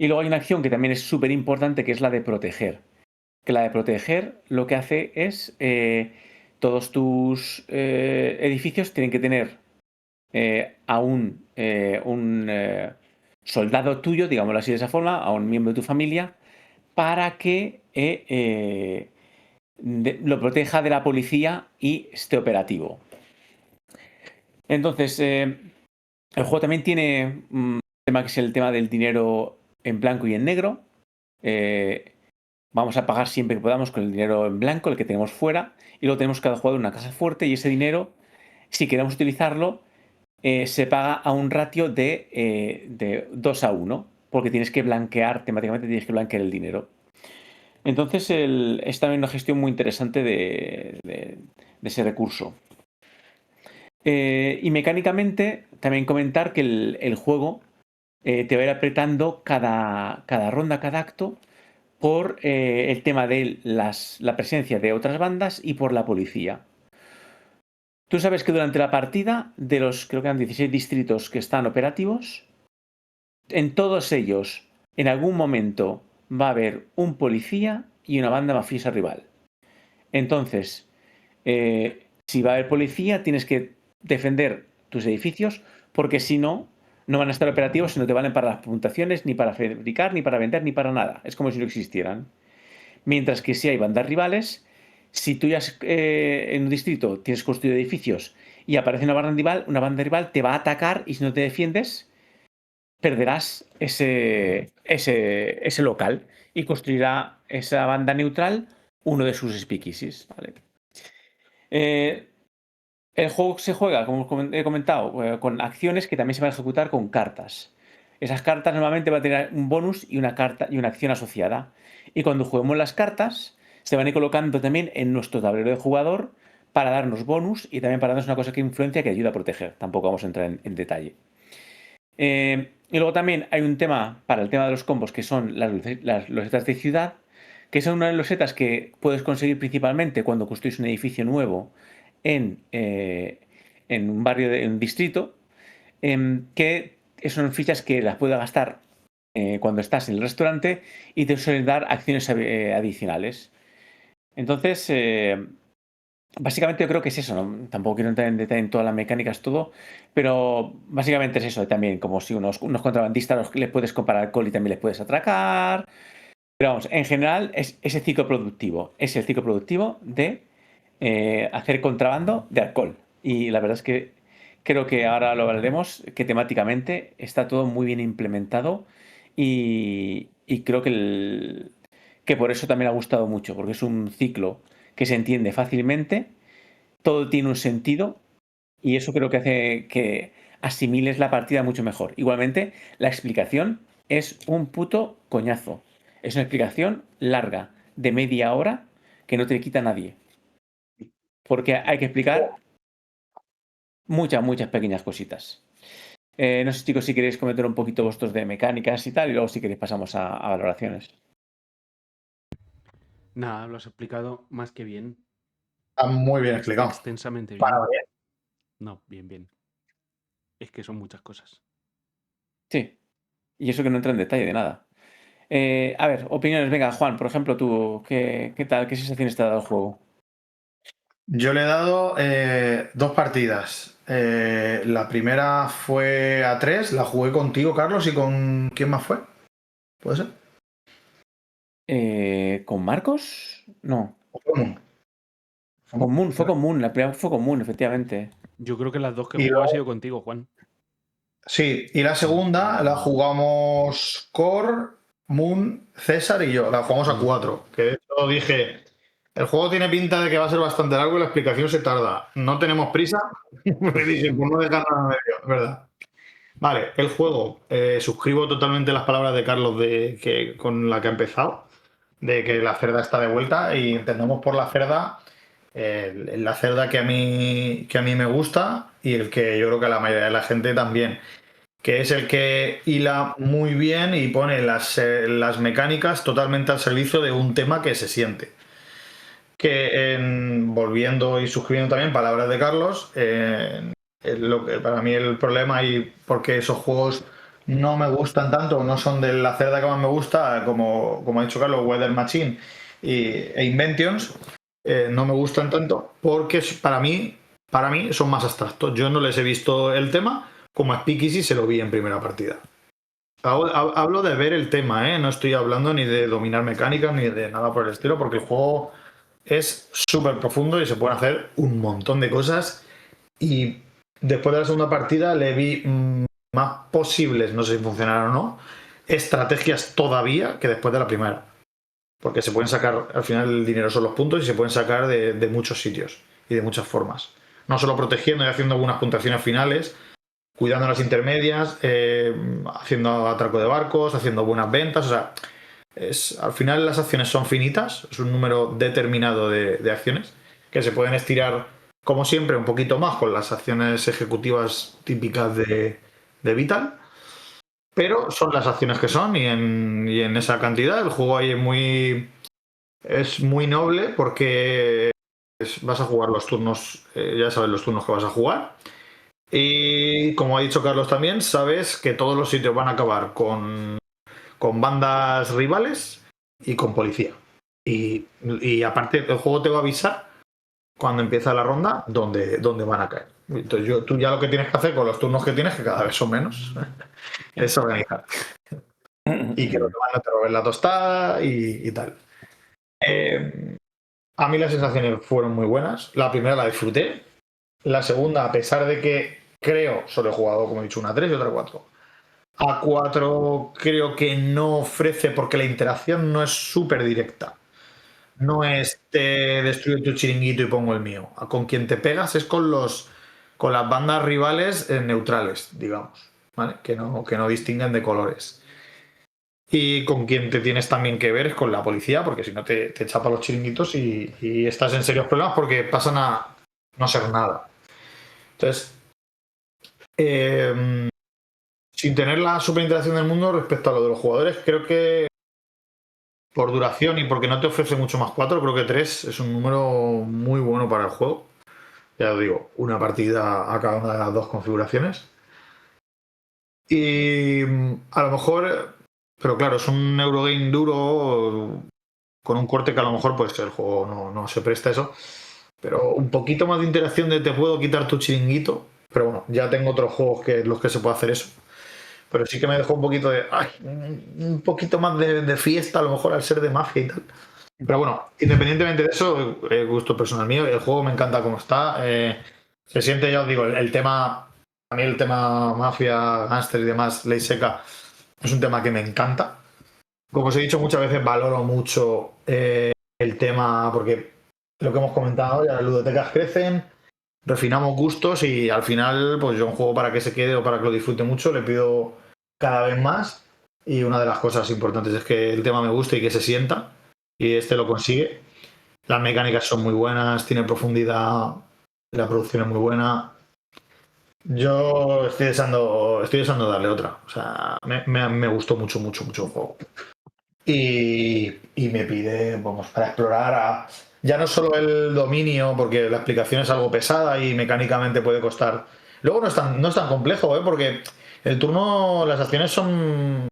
Y luego hay una acción que también es súper importante, que es la de proteger. Que la de proteger lo que hace es todos tus edificios tienen que tener a un soldado tuyo, digámoslo así de esa forma, a un miembro de tu familia, para que lo proteja de la policía y esté operativo. Entonces, el juego también tiene un tema que es el tema del dinero en blanco y en negro. Vamos a pagar siempre que podamos con el dinero en blanco, el que tenemos fuera, y luego tenemos cada jugador una caja fuerte, y ese dinero, si queremos utilizarlo, se paga a un ratio de 2 a 1, porque tienes que blanquear, temáticamente tienes que blanquear el dinero. Entonces es también una gestión muy interesante de ese recurso. Y mecánicamente, también comentar que el juego te va a ir apretando cada ronda, cada acto, por el tema de la presencia de otras bandas y por la policía. Tú sabes que durante la partida, de los creo que eran 16 distritos que están operativos, en todos ellos, en algún momento, va a haber un policía y una banda mafiosa rival. Entonces, si va a haber policía, tienes que defender tus edificios, porque si no, no van a estar operativos y no te valen para las puntuaciones, ni para fabricar, ni para vender, ni para nada. Es como si no existieran. Mientras que si hay bandas rivales, si tú ya en un distrito tienes construido edificios y aparece una banda rival te va a atacar y si no te defiendes, perderás ese local y construirá esa banda neutral uno de sus speakeasies. ¿Vale? El juego se juega, como he comentado, con acciones que también se van a ejecutar con cartas. Esas cartas normalmente van a tener un bonus y una carta y una acción asociada. Y cuando juguemos las cartas, se van a ir colocando también en nuestro tablero de jugador para darnos bonus y también para darnos una cosa que influencia que ayuda a proteger. Tampoco vamos a entrar en detalle. Y luego también hay un tema para el tema de los combos que son las losetas de ciudad, que son unas losetas que puedes conseguir principalmente cuando construyes un edificio nuevo en un barrio, en un distrito, que son fichas que las puedes gastar cuando estás en el restaurante y te suelen dar acciones adicionales. Entonces, básicamente yo creo que es eso, ¿no? Tampoco quiero entrar en detalle en todas las mecánicas, todo, pero básicamente es eso también, como si unos contrabandistas les puedes comprar alcohol y también les puedes atracar. Pero vamos, en general es ese ciclo productivo, es el ciclo productivo de hacer contrabando de alcohol. Y la verdad es que creo que ahora lo hablaremos, que temáticamente está todo muy bien implementado y creo que por eso también ha gustado mucho, porque es un ciclo que se entiende fácilmente, todo tiene un sentido y eso creo que hace que asimiles la partida mucho mejor. Igualmente, la explicación es un puto coñazo. Es una explicación larga, de media hora, que no te quita nadie. Porque hay que explicar muchas pequeñas cositas. No sé, chicos, si queréis comentar un poquito vosotros de mecánicas y tal, y luego si queréis pasamos a valoraciones. Nada, lo has explicado más que bien. Está muy bien explicado. Extensamente bien. Para variar. No, bien. Es que son muchas cosas. Sí, y eso que no entra en detalle de nada. A ver, opiniones. Venga, Juan, por ejemplo, tú, ¿qué tal? ¿Qué sensaciones te ha dado el juego? Yo le he dado 2 partidas. La primera fue a 3, la jugué contigo, Carlos, y con... ¿Quién más fue? ¿Puede ser? ¿Con Marcos? No. ¿O fue Moon? Fue con Moon, la primera fue con Moon, efectivamente. Yo creo que las dos que Y jugó luego- ha sido contigo, Juan. Sí, y la segunda la jugamos Cor, Moon, César y yo. La jugamos a 4. Que de hecho dije, el juego tiene pinta de que va a ser bastante largo y la explicación se tarda. No tenemos prisa. Me dije, pues no dejar nada a medio, es verdad. Vale, el juego. Suscribo totalmente las palabras de Carlos con la que ha empezado, de que la cerda está de vuelta y entendemos por la cerda la cerda que a mí me gusta y el que yo creo que a la mayoría de la gente también, que es el que hila muy bien y pone las mecánicas totalmente al servicio de un tema que se siente. Volviendo y suscribiendo también palabras de Carlos, lo que para mí el problema y porque esos juegos no me gustan tanto, no son de la cerda que más me gusta, como ha dicho Carlos, Weather Machine e Inventions, no me gustan tanto porque para mí son más abstractos. Yo no les he visto el tema, como a Speakeasy se lo vi en primera partida. Hablo de ver el tema, no estoy hablando ni de dominar mecánicas ni de nada por el estilo, porque el juego es súper profundo y se pueden hacer un montón de cosas. Y después de la segunda partida le vi más posibles, no sé si funcionaron o no, estrategias todavía que después de la primera. Porque se pueden sacar, al final el dinero son los puntos y se pueden sacar de muchos sitios y de muchas formas. No solo protegiendo y haciendo algunas puntuaciones finales, cuidando las intermedias, haciendo atraco de barcos, haciendo buenas ventas, o sea, Al final las acciones son finitas, es un número determinado de acciones que se pueden estirar, como siempre, un poquito más con las acciones ejecutivas típicas de Vital, pero son las acciones que son y en esa cantidad el juego ahí es muy noble porque vas a jugar los turnos, ya sabes los turnos que vas a jugar. Y como ha dicho Carlos también, sabes que todos los sitios van a acabar con bandas rivales y con policía. Y aparte, el juego te va a avisar cuando empieza la ronda dónde van a caer. Entonces, tú ya lo que tienes que hacer con los turnos que tienes, que cada vez son menos, es organizar. Y que los demás no te roben la tostada y tal. A mí las sensaciones fueron muy buenas. La primera la disfruté. La segunda, a pesar de que creo, solo he jugado, como he dicho, una 3 y otra 4. A 4 creo que no ofrece porque la interacción no es súper directa. No es te destruyo tu chiringuito y pongo el mío. Con quien te pegas es con las bandas rivales neutrales, digamos, ¿vale? Que no distinguen de colores. Y con quien te tienes también que ver es con la policía, porque si no te chapa los chiringuitos y estás en serios problemas porque pasan a no ser nada. Entonces, sin tener la super interacción del mundo respecto a lo de los jugadores, creo que por duración y porque no te ofrece mucho más 4, creo que 3 es un número muy bueno para el juego. Ya os digo, una partida a cada una de las dos configuraciones. Y a lo mejor, pero claro, es un Eurogame duro con un corte que a lo mejor pues el juego no se presta a eso. Pero un poquito más de interacción de te puedo quitar tu chiringuito. Pero bueno, ya tengo otros juegos que los que se puede hacer eso. Pero sí que me dejó un poquito un poquito más de fiesta, a lo mejor al ser de mafia y tal. Pero bueno, independientemente de eso, gusto personal mío, el juego me encanta como está. Se siente, ya os digo, el tema, a mí el tema mafia, gángster y demás, ley seca, es un tema que me encanta. Como os he dicho muchas veces, valoro mucho el tema, porque lo que hemos comentado, ya las ludotecas crecen, refinamos gustos y al final, pues yo un juego para que se quede o para que lo disfrute mucho, le pido cada vez más. Y una de las cosas importantes es que el tema me guste y que se sienta. Y este lo consigue. Las mecánicas son muy buenas, tiene profundidad, la producción es muy buena. Yo estoy deseando darle otra. O sea, me gustó mucho, mucho, mucho el juego. Y me pide, vamos, para explorar ya no solo el dominio, porque la explicación es algo pesada y mecánicamente puede costar. Luego no es tan complejo, ¿eh? Porque el turno, las acciones son,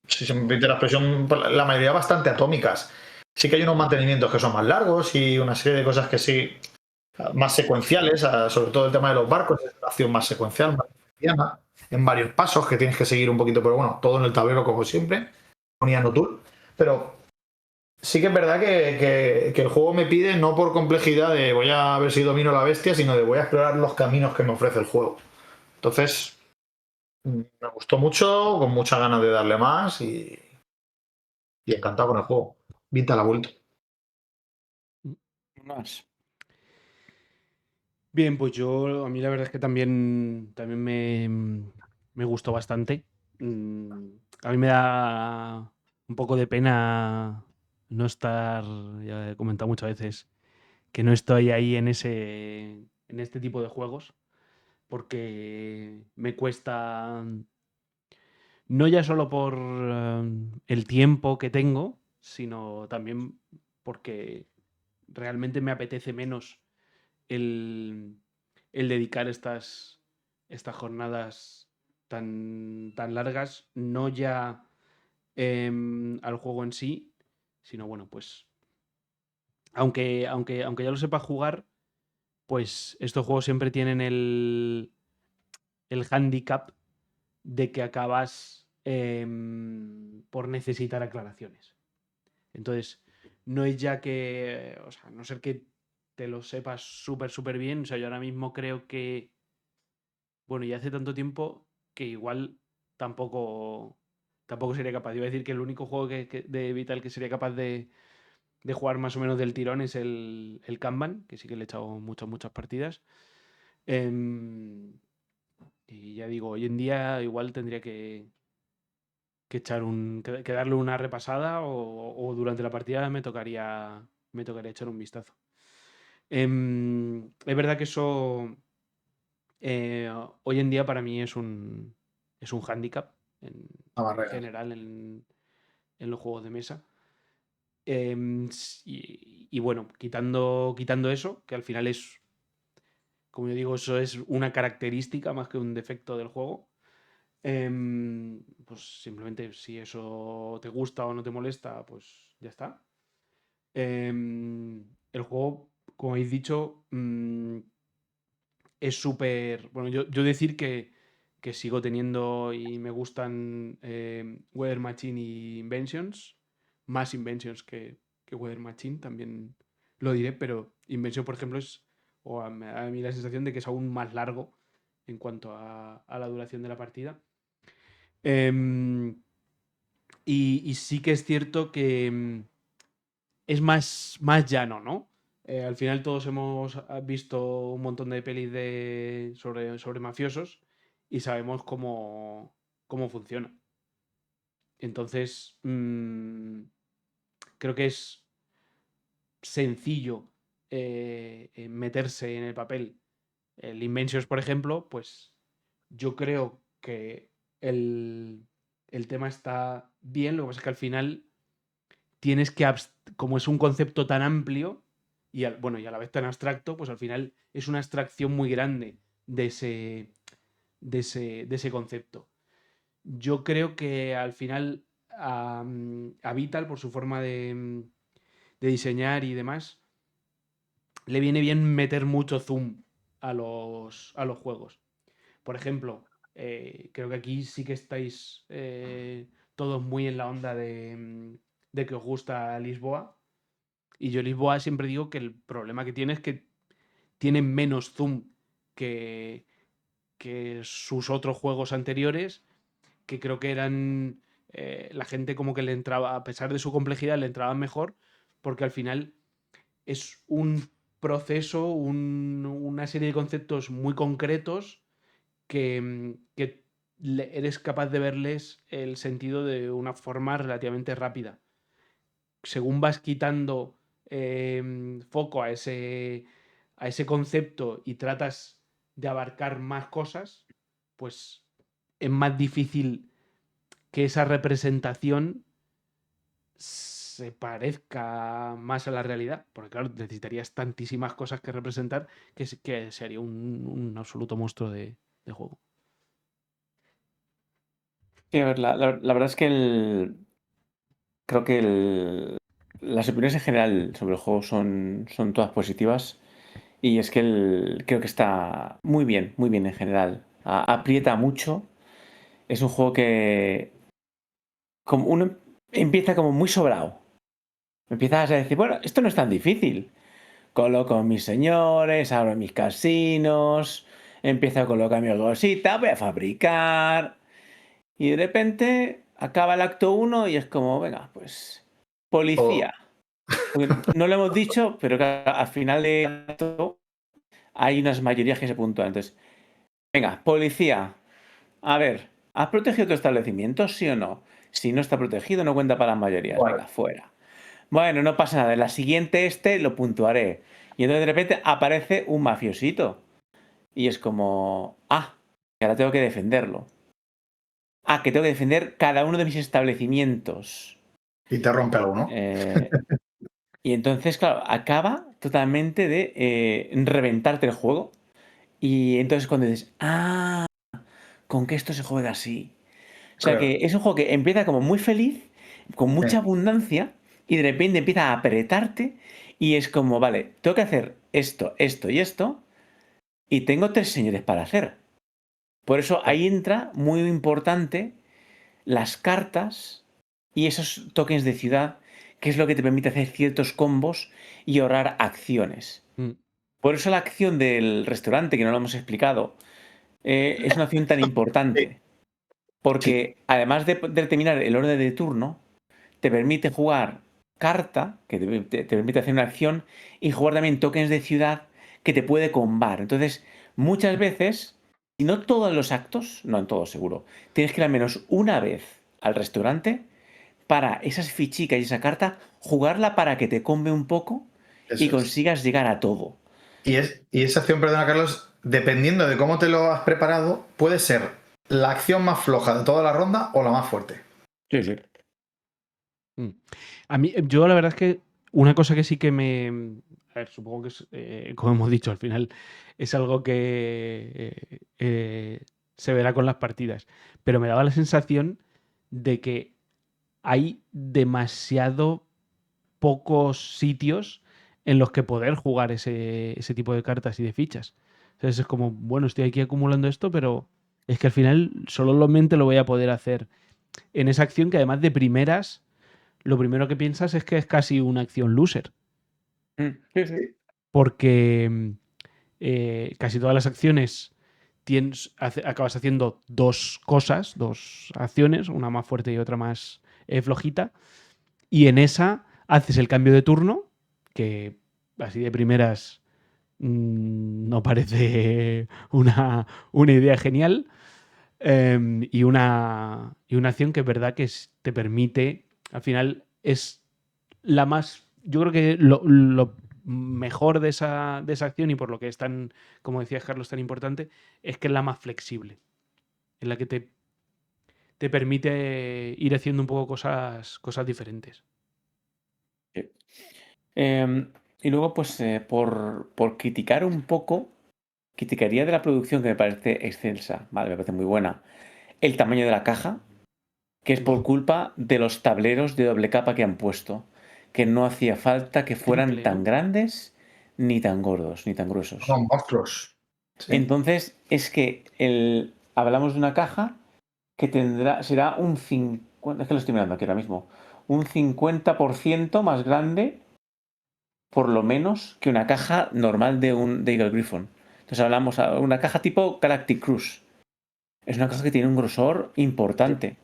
si se me permite la expresión, la mayoría bastante atómicas. Sí que hay unos mantenimientos que son más largos y una serie de cosas que sí, más secuenciales, sobre todo el tema de los barcos, es una acción más secuencial, más mediana, en varios pasos que tienes que seguir un poquito, pero bueno, todo en el tablero como siempre, poniendo tool. Pero sí que es verdad que el juego me pide no por complejidad de voy a ver si domino la bestia, sino de voy a explorar los caminos que me ofrece el juego. Entonces, me gustó mucho, con muchas ganas de darle más y encantado con el juego. Vita la vuelta. Más. Bien, pues a mí la verdad es que también me gustó bastante. A mí me da un poco de pena no estar, ya he comentado muchas veces, que no estoy ahí en este tipo de juegos, porque me cuesta, no ya solo por el tiempo que tengo, sino también porque realmente me apetece menos el, el dedicar estas jornadas tan largas, no ya al juego en sí, sino bueno, pues aunque ya lo sepa jugar, pues estos juegos siempre tienen el handicap de que acabas por necesitar aclaraciones. Entonces, no es ya que, o sea, a no ser que te lo sepas súper bien, o sea, yo ahora mismo creo que, bueno, y hace tanto tiempo que igual tampoco sería capaz. Iba a decir que el único juego de Vital que sería capaz de jugar más o menos del tirón es el Kanban, que sí que le he echado muchas partidas. Y ya digo, hoy en día igual tendría que darle una repasada o durante la partida me tocaría echar un vistazo. Es verdad que eso hoy en día para mí es un hándicap en La barrera. general en los juegos de mesa. Y bueno, quitando eso, que al final es, como yo digo, eso es una característica más que un defecto del juego. Pues simplemente si eso te gusta o no te molesta, pues ya está. El juego, como habéis dicho, es súper... Bueno, yo decir que sigo teniendo y me gustan Weather Machine y Inventions, más Inventions que Weather Machine, también lo diré, pero Invention, por ejemplo, o a mí la sensación de que es aún más largo en cuanto a la duración de la partida. Y sí que es cierto que es más llano, ¿no? Al final todos hemos visto un montón de pelis sobre mafiosos y sabemos cómo funciona. Entonces, creo que es sencillo meterse en el papel. El Inventions, por ejemplo, pues yo creo que el tema está bien, lo que pasa es que al final tienes que, como es un concepto tan amplio y a la vez tan abstracto, pues al final es una abstracción muy grande de ese concepto. Yo creo que al final a Vital, por su forma de diseñar y demás, le viene bien meter mucho zoom a los juegos. Por ejemplo, creo que aquí sí que estáis todos muy en la onda de que os gusta Lisboa. Y yo Lisboa siempre digo que el problema que tiene es que tiene menos zoom que, sus otros juegos anteriores, que creo que eran... la gente como que le entraba, a pesar de su complejidad, le entraba mejor, porque al final es un proceso, una serie de conceptos muy concretos que eres capaz de verles el sentido de una forma relativamente rápida. Según vas quitando foco a ese concepto y tratas de abarcar más cosas, pues es más difícil que esa representación se parezca más a la realidad, porque claro, necesitarías tantísimas cosas que representar que sería un absoluto monstruo de juego. Sí, a ver, la verdad es que creo que las opiniones en general sobre el juego son todas positivas. Y es que creo que está muy bien en general. Aprieta mucho. Es un juego que como uno empieza como muy sobrado. Empiezas a decir, bueno, esto no es tan difícil. Coloco mis señores, abro mis casinos, empiezo a colocar mi cosita, voy a fabricar. Y de repente acaba el acto 1 y es como, venga, pues, policía. Porque no lo hemos dicho, pero al final de acto hay unas mayorías que se puntúan. Entonces, venga, policía. A ver, ¿has protegido tu establecimiento, sí o no? Si no está protegido, no cuenta para las mayorías. Bueno. Venga, fuera. Bueno, no pasa nada. En la siguiente lo puntuaré. Y entonces de repente aparece un mafiosito. Y es como, que ahora tengo que defenderlo. Que tengo que defender cada uno de mis establecimientos. Y te rompe alguno. Y entonces, claro, acaba totalmente de reventarte el juego. Y entonces cuando dices, con que esto se juega así. O sea Claro. que es un juego que empieza como muy feliz, con mucha abundancia, y de repente empieza a apretarte, y es como, vale, tengo que hacer esto, esto y esto, y tengo 3 señores para hacer. Por eso ahí entra muy importante las cartas y esos tokens de ciudad, que es lo que te permite hacer ciertos combos y ahorrar acciones. Por eso la acción del restaurante, que no lo hemos explicado, es una acción tan importante. Porque además de determinar el orden de turno, te permite jugar carta, que te permite hacer una acción, y jugar también tokens de ciudad que te puede combar. Entonces, muchas veces, y no todos los actos, no en todos seguro, tienes que ir al menos una vez al restaurante para esas fichicas y esa carta, jugarla para que te combe un poco Eso y es. consigas llegar a todo. Y esa acción, perdona Carlos, dependiendo de cómo te lo has preparado, puede ser la acción más floja de toda la ronda o la más fuerte. Sí, sí. A mí, yo la verdad es que una cosa que sí que a ver, supongo que es, como hemos dicho, al final es algo que se verá con las partidas, pero me daba la sensación de que hay demasiado pocos sitios en los que poder jugar ese tipo de cartas y de fichas. Entonces es como, bueno, estoy aquí acumulando esto, pero es que al final solamente lo voy a poder hacer en esa acción que además de primeras, lo primero que piensas es que es casi una acción loser. Sí, sí. Porque casi todas las acciones acabas haciendo dos cosas, dos acciones, una más fuerte y otra más flojita. Y en esa haces el cambio de turno, que así de primeras no parece una idea genial. Y una acción que es verdad que te permite, al final es la más, yo creo que lo mejor de esa acción y por lo que es tan, como decías Carlos, tan importante, es que es la más flexible, en la que te permite ir haciendo un poco cosas diferentes. Sí. Y luego, pues, por criticar un poco, criticaría de la producción que me parece excelsa, vale, me parece muy buena, el tamaño de la caja, que es por culpa de los tableros de doble capa que han puesto, que no hacía falta que fueran Triple, tan ¿no? grandes, ni tan gordos, ni tan gruesos. Son monstruos. Sí. Entonces, es que hablamos de una caja que será un 50, es que lo estoy mirando aquí ahora mismo, un 50% más grande, por lo menos, que una caja normal de Eagle Griffon. Entonces hablamos de una caja tipo Galactic Cruise. Es una caja que tiene un grosor importante.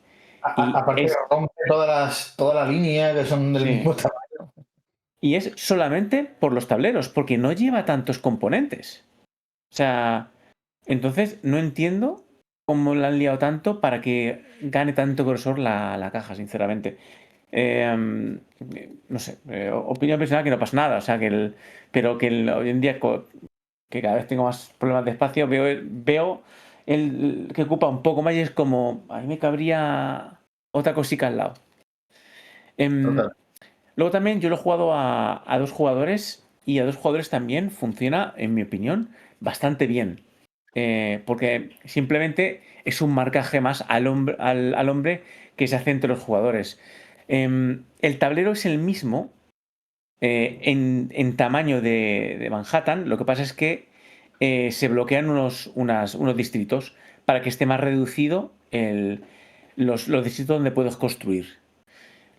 Y Aparte que rompe toda la línea, que son del sí. mismo tamaño. Y es solamente por los tableros, porque no lleva tantos componentes. O sea, entonces no entiendo cómo la han liado tanto para que gane tanto grosor la caja, sinceramente. No sé, opinión personal que no pasa nada. O sea, pero que hoy en día, que cada vez tengo más problemas de espacio, veo el que ocupa un poco más y es como, a mí me cabría otra cosica al lado. Total. Luego también yo lo he jugado a dos jugadores y a dos jugadores también funciona, en mi opinión, bastante bien. Porque simplemente es un marcaje más al hombre que se hace entre los jugadores. El tablero es el mismo en tamaño de Manhattan, lo que pasa es que se bloquean unos distritos para que esté más reducido los distritos donde puedes construir.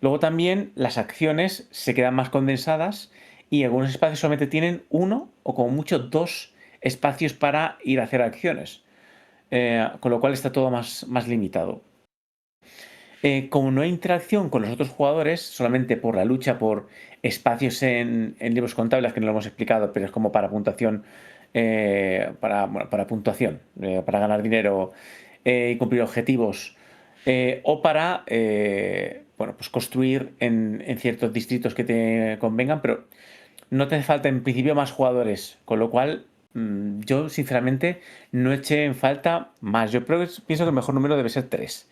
Luego también las acciones se quedan más condensadas y algunos espacios solamente tienen uno o como mucho dos espacios para ir a hacer acciones. Con lo cual está todo más limitado. Como no hay interacción con los otros jugadores, solamente por la lucha por espacios en libros contables, que no lo hemos explicado, pero es como para puntuación, para puntuación, para ganar dinero y cumplir objetivos, o para pues construir en ciertos distritos que te convengan, pero no te hace falta en principio más jugadores, con lo cual yo sinceramente no eché en falta más. Pienso que el mejor número debe ser 3.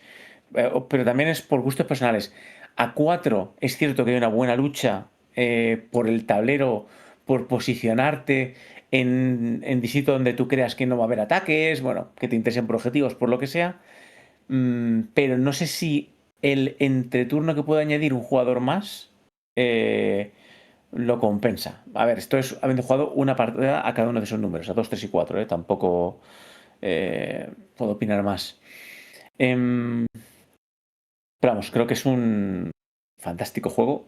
Pero también es por gustos personales. A 4 es cierto que hay una buena lucha por el tablero, por posicionarte en distrito donde tú creas que no va a haber ataques, bueno, que te interesen por objetivos, por lo que sea. Pero no sé si el entreturno que puede añadir un jugador más lo compensa. A ver, esto es habiendo jugado una partida a cada uno de esos números, a 2, 3 y 4. Tampoco puedo opinar más. Em, pero vamos, creo que es un fantástico juego.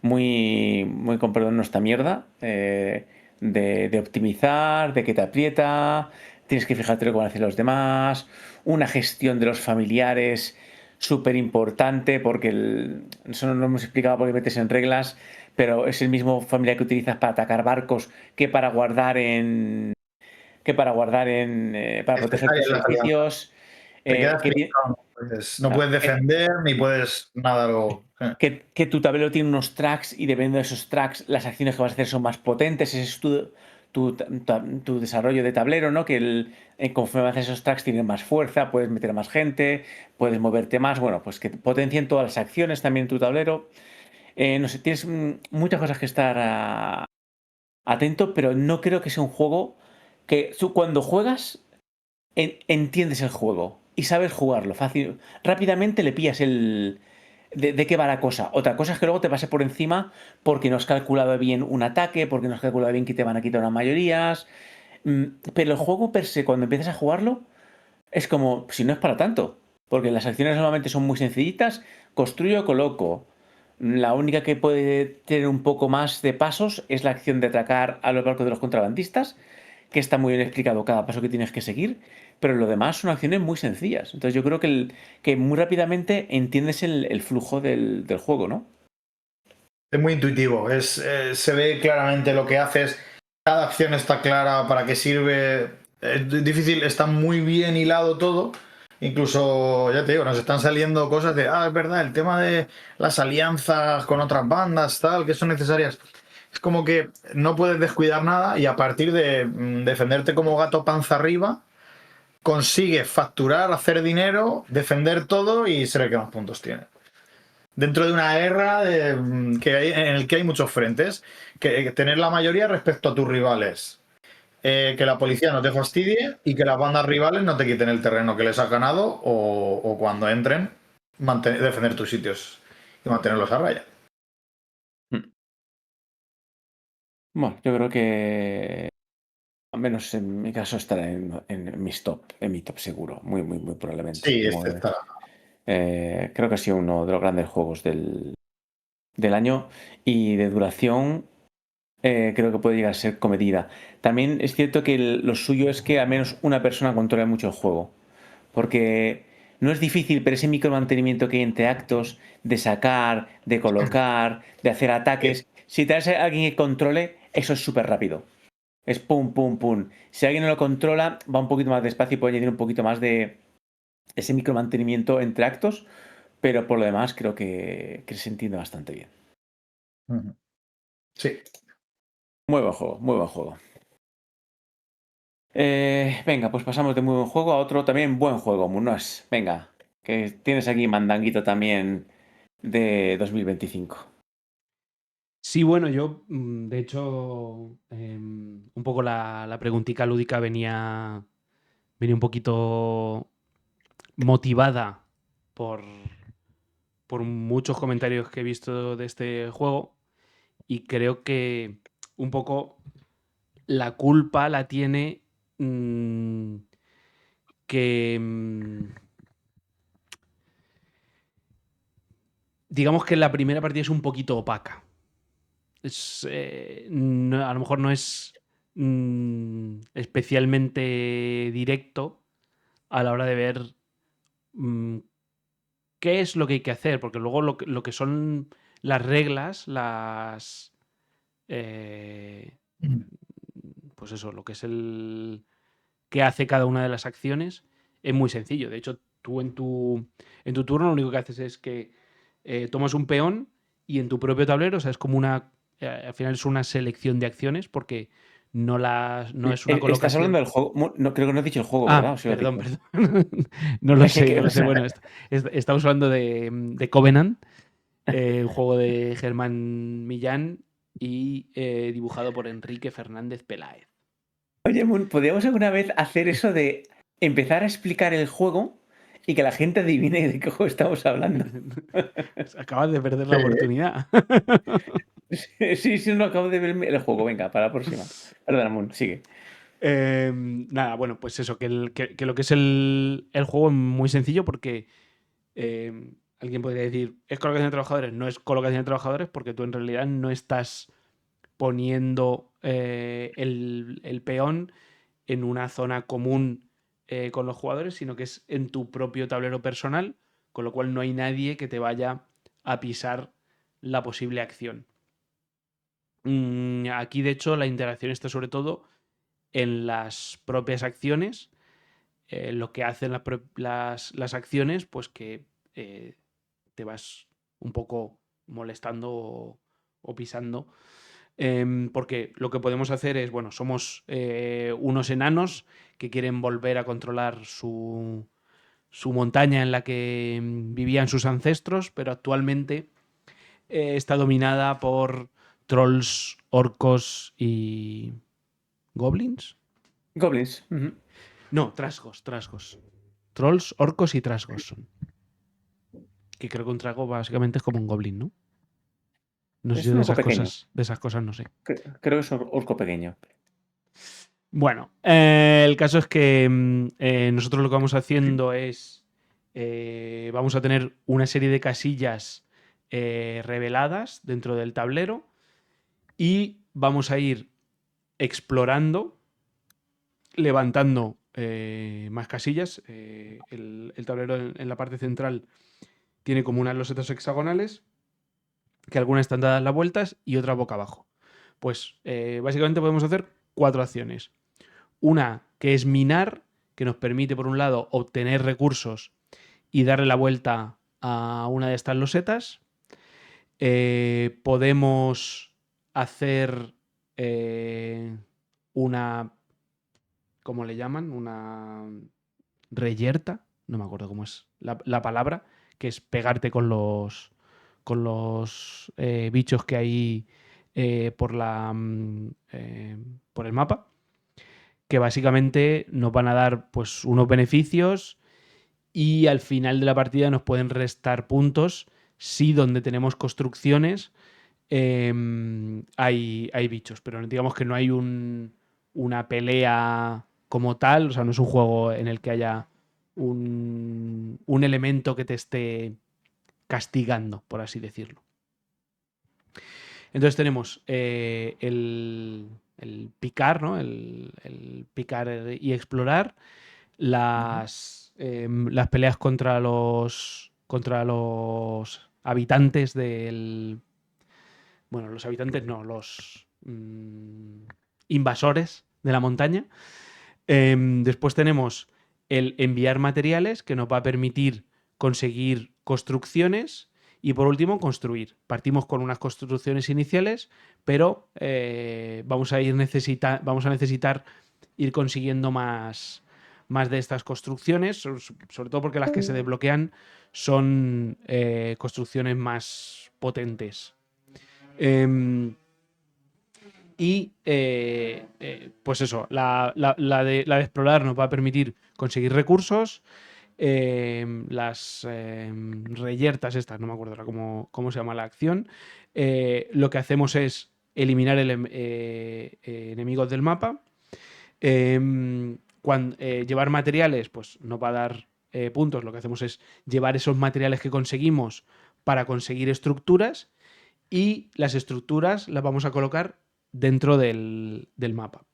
Muy con perdón nuestra mierda. De optimizar, de que te aprieta. Tienes que fijarte lo que van a hacer los demás. Una gestión de los familiares súper importante porque eso no lo hemos explicado porque metes en reglas, pero es el mismo familiar que utilizas para atacar barcos que para guardar para proteger tus edificios. Te quedas Que, pillado. No puedes defender ni puedes nada luego. Que tu tablero tiene unos tracks y dependiendo de esos tracks las acciones que vas a hacer son más potentes. Ese es tu desarrollo de tablero, ¿no? Que conforme haces esos tracks tienen más fuerza, puedes meter más gente, puedes moverte más. Bueno, pues que potencien todas las acciones también en tu tablero. No sé, tienes muchas cosas que estar atento, pero no creo que sea un juego que tú cuando juegas entiendes el juego y sabes jugarlo fácil. Rápidamente le pillas de qué va la cosa. Otra cosa es que luego te pase por encima porque no has calculado bien un ataque, porque no has calculado bien que te van a quitar unas mayorías. Pero el juego per se, cuando empiezas a jugarlo, es como si no es para tanto. Porque las acciones normalmente son muy sencillitas. Construyo, coloco. La única que puede tener un poco más de pasos es la acción de atacar a los barcos de los contrabandistas, que está muy bien explicado cada paso que tienes que seguir, pero lo demás son acciones muy sencillas. Entonces yo creo que muy rápidamente entiendes el flujo del juego, ¿no? Es muy intuitivo, se ve claramente lo que haces, cada acción está clara para qué sirve, es difícil, está muy bien hilado todo, incluso, ya te digo, nos están saliendo cosas de, es verdad, el tema de las alianzas con otras bandas, tal, que son necesarias. Es como que no puedes descuidar nada y a partir de defenderte como gato panza arriba, consigues facturar, hacer dinero, defender todo y ser el que más puntos tiene dentro de una guerra en el que hay muchos frentes, que tener la mayoría respecto a tus rivales, que la policía no te fastidie y que las bandas rivales no te quiten el terreno que les has ganado o cuando entren, defender tus sitios y mantenerlos a raya. Bueno, yo creo que al menos en mi caso estará en mi top seguro, muy, muy, muy probablemente. Sí, este está. Creo que ha sido uno de los grandes juegos del año y de duración. Creo que puede llegar a ser comedida. También es cierto que lo suyo es que al menos una persona controle mucho el juego. Porque no es difícil, pero ese micromantenimiento que hay entre actos, de sacar, de colocar, de hacer ataques, si traes a alguien que controle, eso es súper rápido. Es pum, pum, pum. Si alguien no lo controla, va un poquito más despacio y puede añadir un poquito más de ese micromantenimiento entre actos, pero por lo demás creo que se entiende bastante bien. Sí. Muy buen juego, muy buen juego. Venga, pues pasamos de muy buen juego a otro también buen juego, Munoz. Venga, que tienes aquí mandanguito también de 2025. Sí, bueno, yo, de hecho, un poco la preguntica lúdica venía un poquito motivada por muchos comentarios que he visto de este juego y creo que un poco la culpa la tiene que digamos que la primera partida es un poquito opaca. A lo mejor no es especialmente directo a la hora de ver qué es lo que hay que hacer, porque luego lo que son las reglas, pues eso, lo que es el que hace cada una de las acciones es muy sencillo. De hecho, tú en tu turno lo único que haces es que tomas un peón y en tu propio tablero, o sea, es como al final es una selección de acciones porque no es una colocación. Estás hablando del juego, no, creo que no has dicho el juego, ¿verdad? Perdón. No lo sé, no lo sé. Bueno, estamos hablando de Covenant, un juego de Germán Millán y dibujado por Enrique Fernández Peláez. Oye, Mun, ¿podríamos alguna vez hacer eso de empezar a explicar el juego y que la gente adivine de qué juego estamos hablando? Acabas de perder la oportunidad. Sí, no acabo de ver el juego. Venga, para la próxima. Perdona, Mun, sigue. Nada, bueno, pues eso, que lo que es el juego es muy sencillo porque alguien podría decir, ¿es colocación de trabajadores? No es colocación de trabajadores porque tú en realidad no estás poniendo el peón en una zona común con los jugadores, sino que es en tu propio tablero personal, con lo cual no hay nadie que te vaya a pisar la posible acción. Aquí, de hecho, la interacción está sobre todo en las propias acciones lo que hacen las acciones, pues que te vas un poco molestando o pisando. Porque lo que podemos hacer es, bueno, somos unos enanos que quieren volver a controlar su montaña en la que vivían sus ancestros, pero actualmente está dominada por trolls, orcos y goblins. Goblins. Ujú. No, trasgos. Trolls, orcos y trasgos son. Que creo que un trasgo básicamente es como un goblin, ¿no? No sé, Es yo un orco pequeño. de esas cosas no sé. Creo que es un orco pequeño. Bueno, el caso es que nosotros lo que vamos haciendo es, vamos a tener una serie de casillas reveladas dentro del tablero y vamos a ir explorando, levantando más casillas. El tablero en la parte central tiene como unas losetas hexagonales, que algunas están dadas las vueltas y otras boca abajo. Pues básicamente podemos hacer 4 acciones. Una que es minar, que nos permite, por un lado, obtener recursos y darle la vuelta a una de estas losetas. Podemos hacer una... ¿Cómo le llaman? Una reyerta. No me acuerdo cómo es la palabra, que es pegarte con los bichos que hay por el mapa, que básicamente nos van a dar pues unos beneficios y al final de la partida nos pueden restar puntos si donde tenemos construcciones hay bichos, pero digamos que no hay una pelea como tal, o sea, no es un juego en el que haya un elemento que te esté castigando, por así decirlo. Entonces tenemos el picar, ¿no? El picar y explorar, las peleas contra los habitantes del... Bueno, los habitantes no, los invasores de la montaña. Después tenemos el enviar materiales, que nos va a permitir conseguir construcciones. Y por último, construir. Partimos con unas construcciones iniciales, pero vamos a necesitar ir consiguiendo más de estas construcciones, sobre todo porque las que se desbloquean son construcciones más potentes. Y pues eso, la de explorar nos va a permitir conseguir recursos. Las reyertas estas, no me acuerdo ahora cómo se llama la acción. Lo que hacemos es eliminar enemigos del mapa. Llevar materiales, pues nos va a dar puntos. Lo que hacemos es llevar esos materiales que conseguimos para conseguir estructuras, y las estructuras las vamos a colocar dentro del mapa.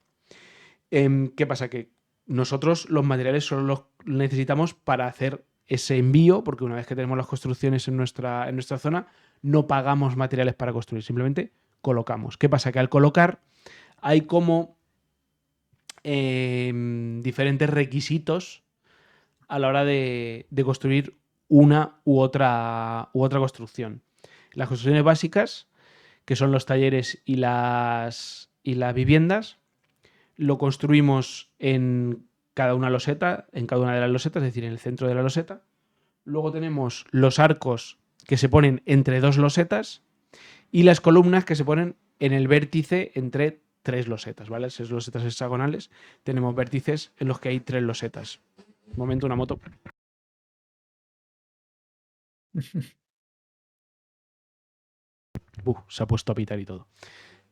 ¿Qué pasa? Que nosotros los materiales solo los necesitamos para hacer ese envío, porque una vez que tenemos las construcciones en nuestra zona, no pagamos materiales para construir, simplemente colocamos. ¿Qué pasa? Que al colocar hay como diferentes requisitos a la hora de construir una u otra construcción. Las construcciones básicas, que son los talleres y las viviendas, lo construimos en cada una loseta, en cada una de las losetas, es decir, en el centro de la loseta. Luego tenemos los arcos, que se ponen entre 2 losetas, y las columnas, que se ponen en el vértice entre 3 losetas, ¿vale? 6 losetas hexagonales. Tenemos vértices en los que hay 3 losetas. Un momento, una moto. Se ha puesto a pitar y todo.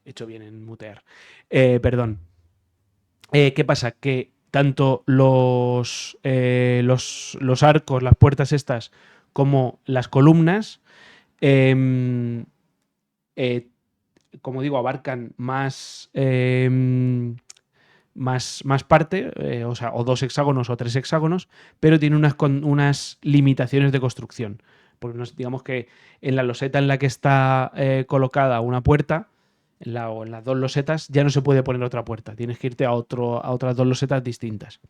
He hecho bien en mutear. Perdón. ¿Qué pasa? Que tanto los arcos, las puertas estas, como las columnas, como digo, abarcan más parte, o 2 hexágonos o 3 hexágonos, pero tiene unas limitaciones de construcción. Porque digamos que en la loseta en la que está colocada una puerta, o en las dos losetas, ya no se puede poner otra puerta. Tienes que irte a otras dos losetas distintas.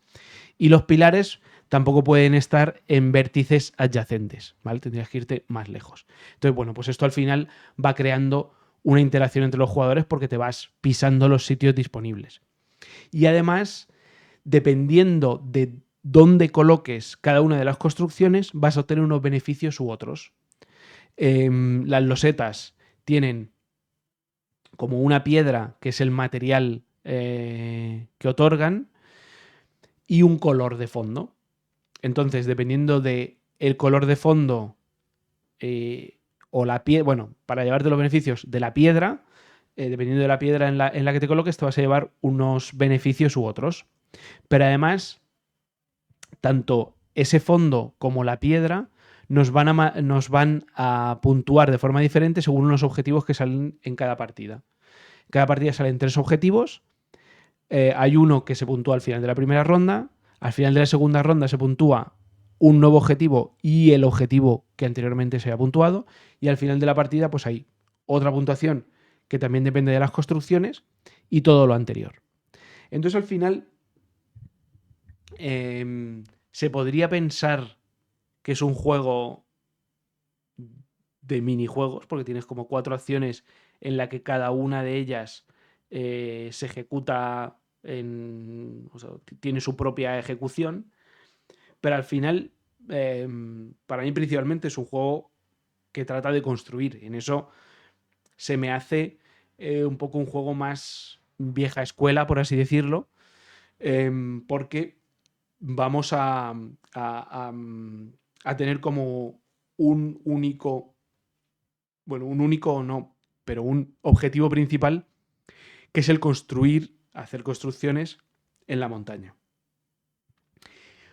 Y los pilares tampoco pueden estar en vértices adyacentes, ¿vale? Tendrías que irte más lejos. Entonces, bueno, pues esto al final va creando una interacción entre los jugadores porque te vas pisando los sitios disponibles. Y además, dependiendo de dónde coloques cada una de las construcciones, vas a obtener unos beneficios u otros. Las losetas tienen como una piedra, que es el material que otorgan, y un color de fondo. Entonces, dependiendo de el color de fondo o la piedra, bueno, para llevarte los beneficios de la piedra, dependiendo de la piedra en la que te coloques, te vas a llevar unos beneficios u otros. Pero además, tanto ese fondo como la piedra nos van a puntuar de forma diferente según unos objetivos que salen en cada partida. En cada partida salen 3 objetivos. Hay uno que se puntúa al final de la primera ronda. Al final de la segunda ronda se puntúa un nuevo objetivo y el objetivo que anteriormente se había puntuado. Y al final de la partida, pues hay otra puntuación que también depende de las construcciones y todo lo anterior. Entonces, al final, se podría pensar que es un juego de minijuegos, porque tienes como 4 acciones en la que cada una de ellas se ejecuta o sea, tiene su propia ejecución, pero al final, para mí principalmente es un juego que trata de construir. En eso se me hace un poco un juego más vieja escuela, por así decirlo, porque vamos a tener como un único o no, pero un objetivo principal, que es el hacer construcciones en la montaña.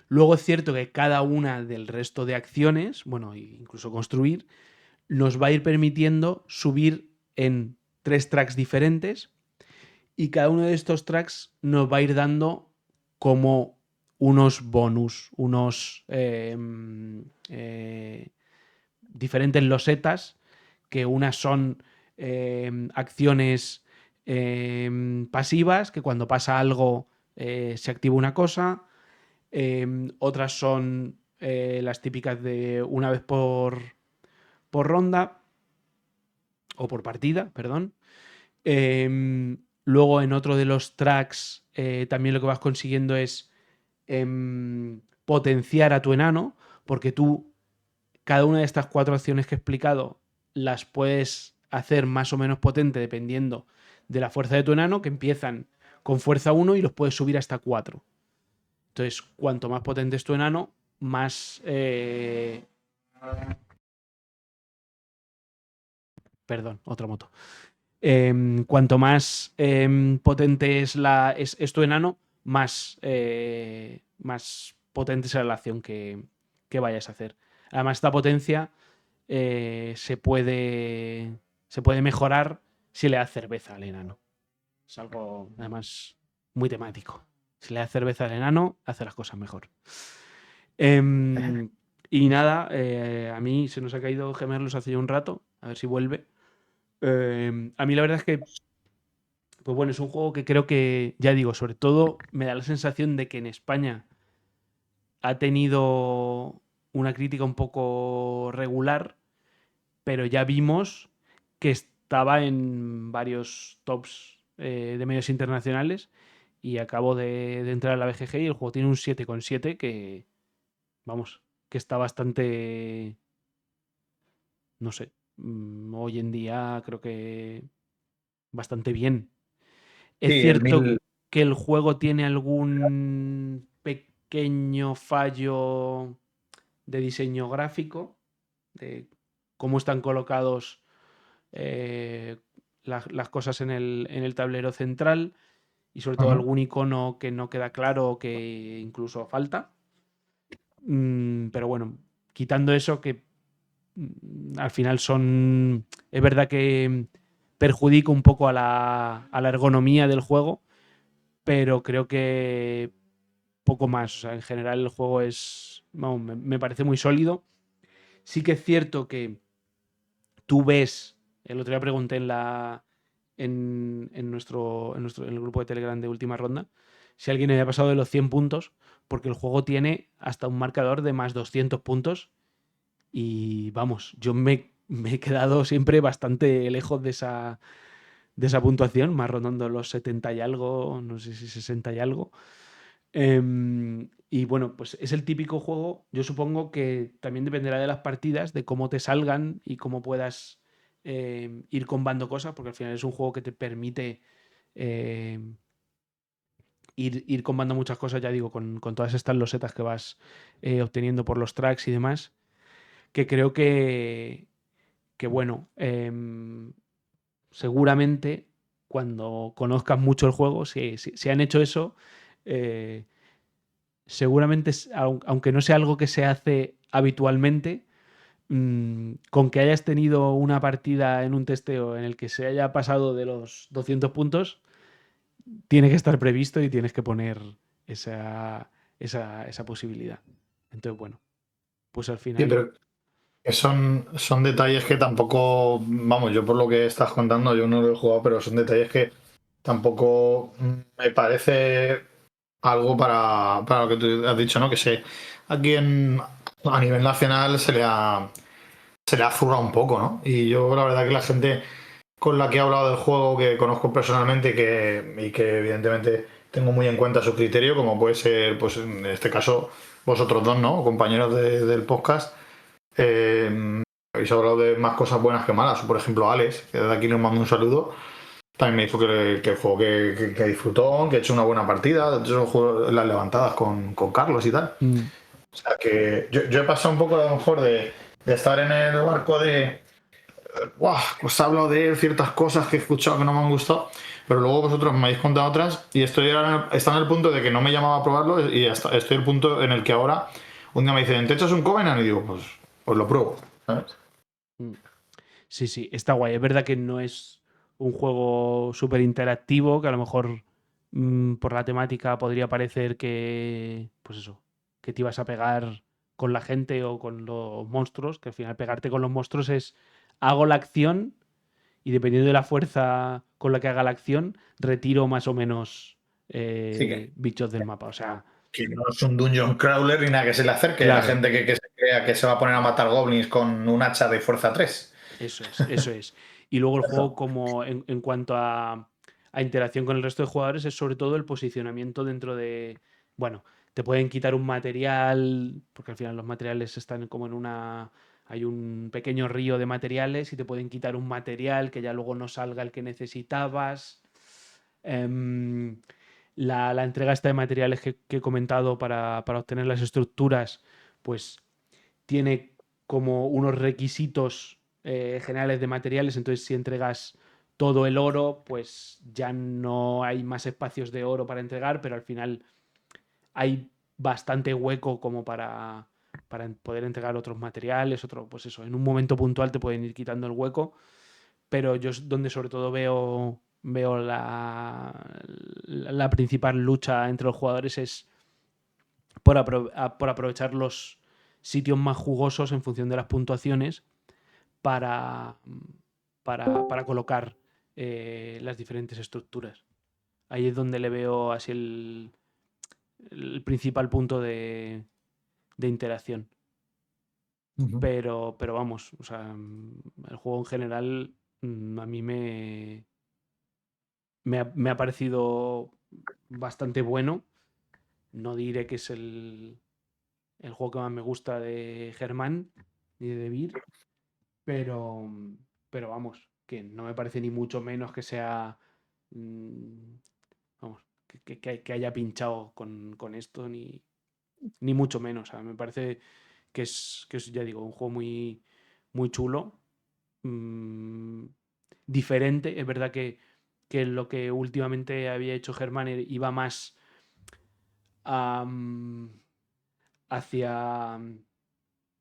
Luego es cierto que cada una del resto de acciones, bueno, incluso construir, nos va a ir permitiendo subir en 3 tracks diferentes y cada uno de estos tracks nos va a ir dando como unos bonus, unos diferentes losetas, que unas son acciones pasivas, que cuando pasa algo se activa una cosa. Otras son las típicas de una vez por ronda o por partida, perdón. Luego en otro de los tracks también lo que vas consiguiendo es potenciar a tu enano, porque tú cada una de estas 4 acciones que he explicado las puedes hacer más o menos potente dependiendo de la fuerza de tu enano, que empiezan con fuerza 1 y los puedes subir hasta 4. Entonces, cuanto más potente es tu enano, más... Perdón, otra moto. Cuanto más potente es tu enano, más potente será la acción que vayas a hacer. Además, esta potencia se puede mejorar si le das cerveza al enano. Es algo, además, muy temático. Si le das cerveza al enano, hace las cosas mejor. Y nada, a mí se nos ha caído Gemerlos hace ya un rato. A ver si vuelve. A mí la verdad es que, pues bueno, es un juego que creo que, ya digo, sobre todo me da la sensación de que en España ha tenido una crítica un poco regular, pero ya vimos que estaba en varios tops de medios internacionales y acabo de entrar a la BGG y el juego tiene un 7,7 que, vamos, que está bastante, no sé, hoy en día creo que bastante bien. Es Sí, cierto que el juego tiene algún pequeño fallo de diseño gráfico, de cómo están colocados las cosas en el tablero central y sobre todo algún icono que no queda claro o que incluso falta. Pero bueno, quitando eso, que al final es verdad que perjudica un poco a la ergonomía del juego, pero creo que poco más. O sea, en general el juego me parece muy sólido. Sí que es cierto que tú ves, el otro día pregunté en el grupo de Telegram de Última Ronda si alguien había pasado de los 100 puntos, porque el juego tiene hasta un marcador de más 200 puntos y vamos, yo me he quedado siempre bastante lejos de esa puntuación, más rondando los 70 y algo, no sé si 60 y algo. Y bueno, pues es el típico juego, yo supongo que también dependerá de las partidas, de cómo te salgan y cómo puedas ir combando cosas, porque al final es un juego que te permite ir combando muchas cosas, ya digo, con todas estas losetas que vas obteniendo por los tracks y demás, que creo que bueno, seguramente cuando conozcas mucho el juego, si han hecho eso, seguramente, aunque no sea algo que se hace habitualmente, con que hayas tenido una partida en un testeo en el que se haya pasado de los 200 puntos, tiene que estar previsto y tienes que poner esa posibilidad. Entonces, bueno, pues al Sí, final... pero que son detalles que tampoco, vamos, yo por lo que estás contando, yo no lo he jugado, pero son detalles que tampoco me parece algo para lo que tú has dicho, ¿no? Que a nivel nacional se le ha zurrado un poco, ¿no? Y yo la verdad que la gente con la que he hablado del juego, que conozco personalmente y que evidentemente tengo muy en cuenta su criterio, como puede ser, pues en este caso, vosotros dos, ¿no? Compañeros del podcast, habéis hablado de más cosas buenas que malas. Por ejemplo, Alex, que desde aquí le mando un saludo, también me dijo que el juego que disfrutó, que ha hecho una buena partida, de hecho las levantadas con Carlos y tal. O sea que yo he pasado un poco a lo mejor de estar en el barco de pues hablo de ciertas cosas que he escuchado que no me han gustado, pero luego vosotros me habéis contado otras y está en el punto de que no me llamaba a probarlo y estoy en el punto en el que ahora un día me dicen, ¿te echas un Covenant? Y digo, pues lo pruebo, ¿sabes? Sí, sí, está guay. Es verdad que no es un juego súper interactivo, que a lo mejor por la temática podría parecer que, pues eso, que te ibas a pegar con la gente o con los monstruos, que al final pegarte con los monstruos es hago la acción y dependiendo de la fuerza con la que haga la acción, retiro más o menos Así que, bichos del mapa. O sea, que no es un dungeon crawler ni nada que se le acerque. La claro, gente que se crea que se va a poner a matar goblins con un hacha de fuerza 3. eso es, eso es. Y luego el juego, como en cuanto a interacción con el resto de jugadores, es sobre todo el posicionamiento dentro de. Bueno, te pueden quitar un material, porque al final los materiales están como en una. Hay un pequeño río de materiales y te pueden quitar un material que ya luego no salga el que necesitabas. Em, la entrega esta de materiales que he comentado para obtener las estructuras, pues tiene como unos requisitos generales de materiales, entonces si entregas todo el oro, pues ya no hay más espacios de oro para entregar, pero al final hay bastante hueco como para poder entregar otros materiales, pues eso, en un momento puntual te pueden ir quitando el hueco, pero yo es donde sobre todo veo la principal lucha entre los jugadores es por aprovechar los sitios más jugosos en función de las puntuaciones para, para colocar las diferentes estructuras. Ahí es donde le veo así el principal punto de interacción. Pero vamos, o sea, el juego en general a mí me ha parecido bastante bueno. No diré que es el juego que más me gusta de Germán ni de Vir, pero, pero vamos, que no me parece ni mucho menos que sea, vamos, que haya pinchado con esto, ni mucho menos. O sea, me parece que es, ya digo, un juego muy, muy chulo, mm, diferente. Es verdad que lo que últimamente había hecho Germán iba más hacia...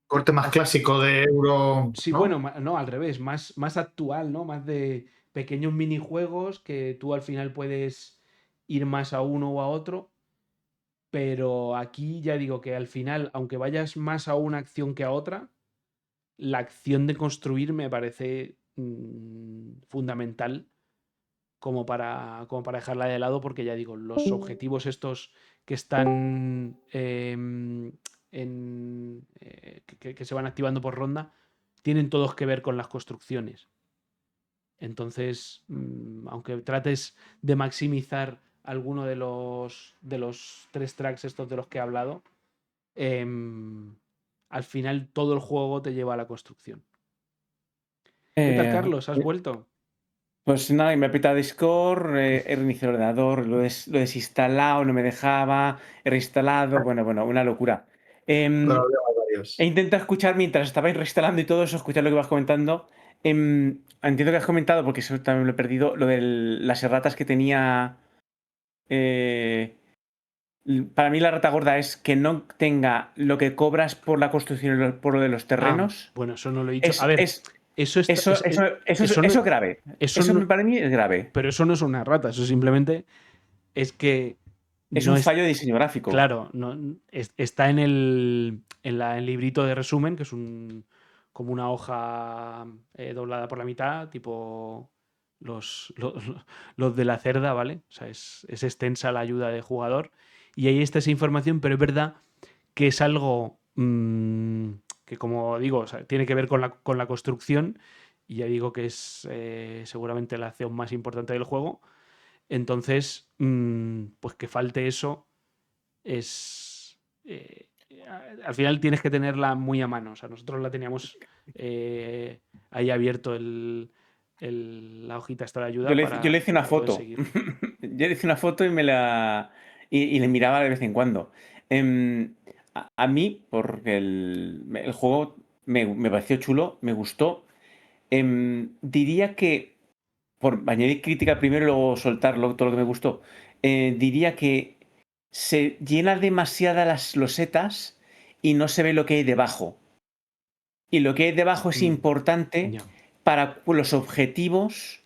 Corte más clásico de Euro, Sí, bueno, ¿no? no, al revés, más actual, ¿no? Más de pequeños minijuegos que tú al final puedes ir más a uno o a otro, pero aquí ya digo que al final, aunque vayas más a una acción que a otra, la acción de construir me parece fundamental como para dejarla de lado, porque ya digo, los objetivos estos que están que se van activando por ronda tienen todos que ver con las construcciones. Entonces, aunque trates de maximizar alguno de los 3 tracks estos de los que he hablado, al final todo el juego te lleva a la construcción. ¿Qué tal, Eh, Carlos? ¿Has vuelto? Pues nada, y me apita Discord, he reiniciado el ordenador, lo he desinstalado, no me dejaba, he reinstalado, bueno, una locura. Pero Em, había varios. He intentado escuchar mientras estabais reinstalando y todo eso, escuchar lo que vas comentando. Entiendo que has comentado, porque eso también lo he perdido, lo de las erratas que tenía. eh, para mí la rata gorda es que no tenga lo que cobras por la construcción y por lo de los terrenos. Bueno, eso no lo he dicho. A Es, ver, es, eso está, eso, eso, eso, eso eso no, es grave. eso Eso no, para mí es grave. pero eso no es una rata, eso simplemente es que Es no un es, fallo de diseño gráfico. claro, no, está en el librito de resumen, que es como una hoja doblada por la mitad, tipo los de la cerda, ¿vale? O sea, es extensa la ayuda de jugador. Y ahí está esa información, pero es verdad que es algo que, como digo, o sea, tiene que ver con la construcción. Y ya digo que es seguramente la acción más importante del juego. Entonces, pues que falte eso es... al final tienes que tenerla muy a mano. O sea, nosotros la teníamos ahí abierto la hojita esta de ayuda Yo le hice una para poder foto. seguir. Yo le hice una foto y y le miraba de vez en cuando. A mí, porque el juego me pareció chulo, me gustó. Diría que, por añadir crítica primero y luego soltarlo todo lo que me gustó, diría que se llena demasiada las losetas y no se ve lo que hay debajo. Y lo que hay debajo es importante Ya. para los objetivos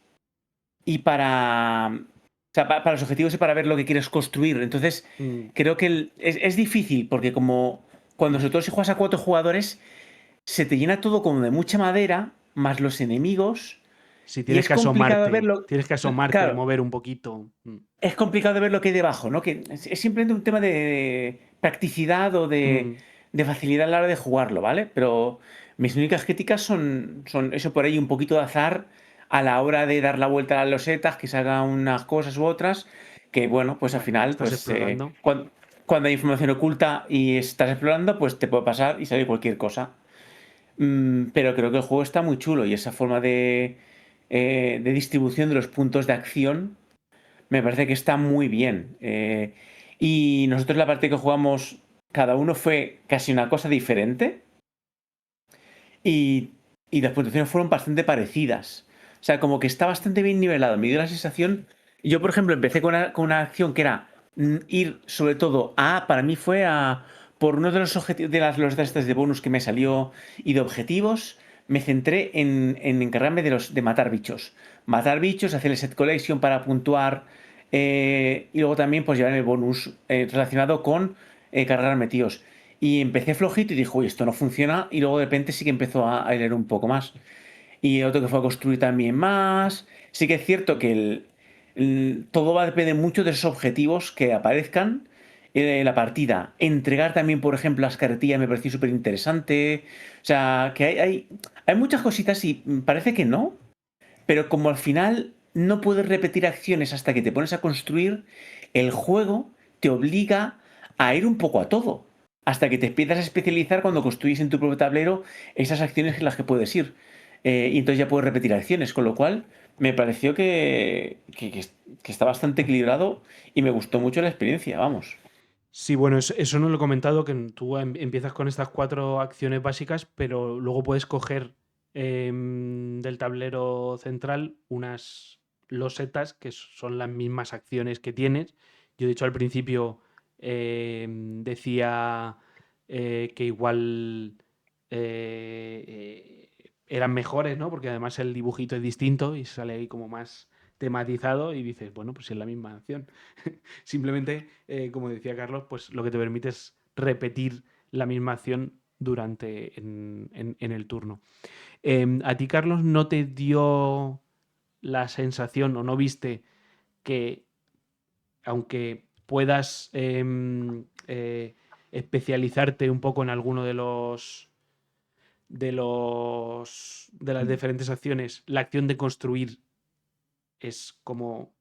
y o sea, para los objetivos y para ver lo que quieres construir. Entonces, Mm. creo que es difícil porque como cuando sobre todo si juegas a 4 jugadores, se te llena todo como de mucha madera, más los enemigos, Si y es complicado verlo. tienes que asomarte y Claro, mover un poquito. es complicado ver lo que hay debajo, ¿no? Que es simplemente un tema de practicidad o de facilidad a la hora de jugarlo, ¿vale? Pero mis únicas críticas son eso por ahí, un poquito de azar a la hora de dar la vuelta a las losetas, que salgan unas cosas u otras, que bueno, pues al Bueno, final, estás pues explorando. cuando hay información oculta y estás explorando, pues te puede pasar y salir cualquier cosa. Pero creo que el juego está muy chulo y esa forma de distribución de los puntos de acción me parece que está muy bien. Y nosotros la parte que jugamos, cada uno fue casi una cosa diferente y, y las puntuaciones fueron bastante parecidas. O sea, como que está bastante bien nivelado. Me dio la sensación. Yo, por ejemplo, empecé con una acción que era ir sobre todo para mí fue por uno de los objetivos de los testes de bonus que me salió y de objetivos, me centré en encargarme de matar bichos. Matar bichos, hacer el set collection para puntuar y luego también pues llevar el bonus relacionado con cargarme tíos. Y empecé flojito y dije, uy, esto no funciona. Y luego de repente sí que empezó a leer un poco más. Y otro que fue a construir también más. Sí que es cierto que todo va a depender mucho de esos objetivos que aparezcan en la partida. Entregar también, por ejemplo, las carretillas me pareció súper interesante. O sea, que hay muchas cositas y parece que no. Pero como al final no puedes repetir acciones hasta que te pones a construir, el juego te obliga a ir un poco a todo. Hasta que te empiezas a especializar cuando construyes en tu propio tablero esas acciones en las que puedes ir. Y entonces ya puedes repetir acciones. Con lo cual, me pareció que está bastante equilibrado y me gustó mucho la experiencia, vamos. Sí, bueno, eso no lo he comentado, que tú empiezas con estas 4 acciones básicas, pero luego puedes coger del tablero central unas losetas que son las mismas acciones que tienes. Yo, de hecho, al principio decía que igual eran mejores, ¿no? Porque además el dibujito es distinto y sale ahí como más tematizado y dices, bueno, pues es la misma acción. Simplemente, como decía Carlos, pues lo que te permite es repetir la misma acción durante en el turno. ¿A ti, Carlos, no te dio la sensación o no viste que aunque puedas especializarte un poco en alguno de las diferentes acciones, la acción de construir es como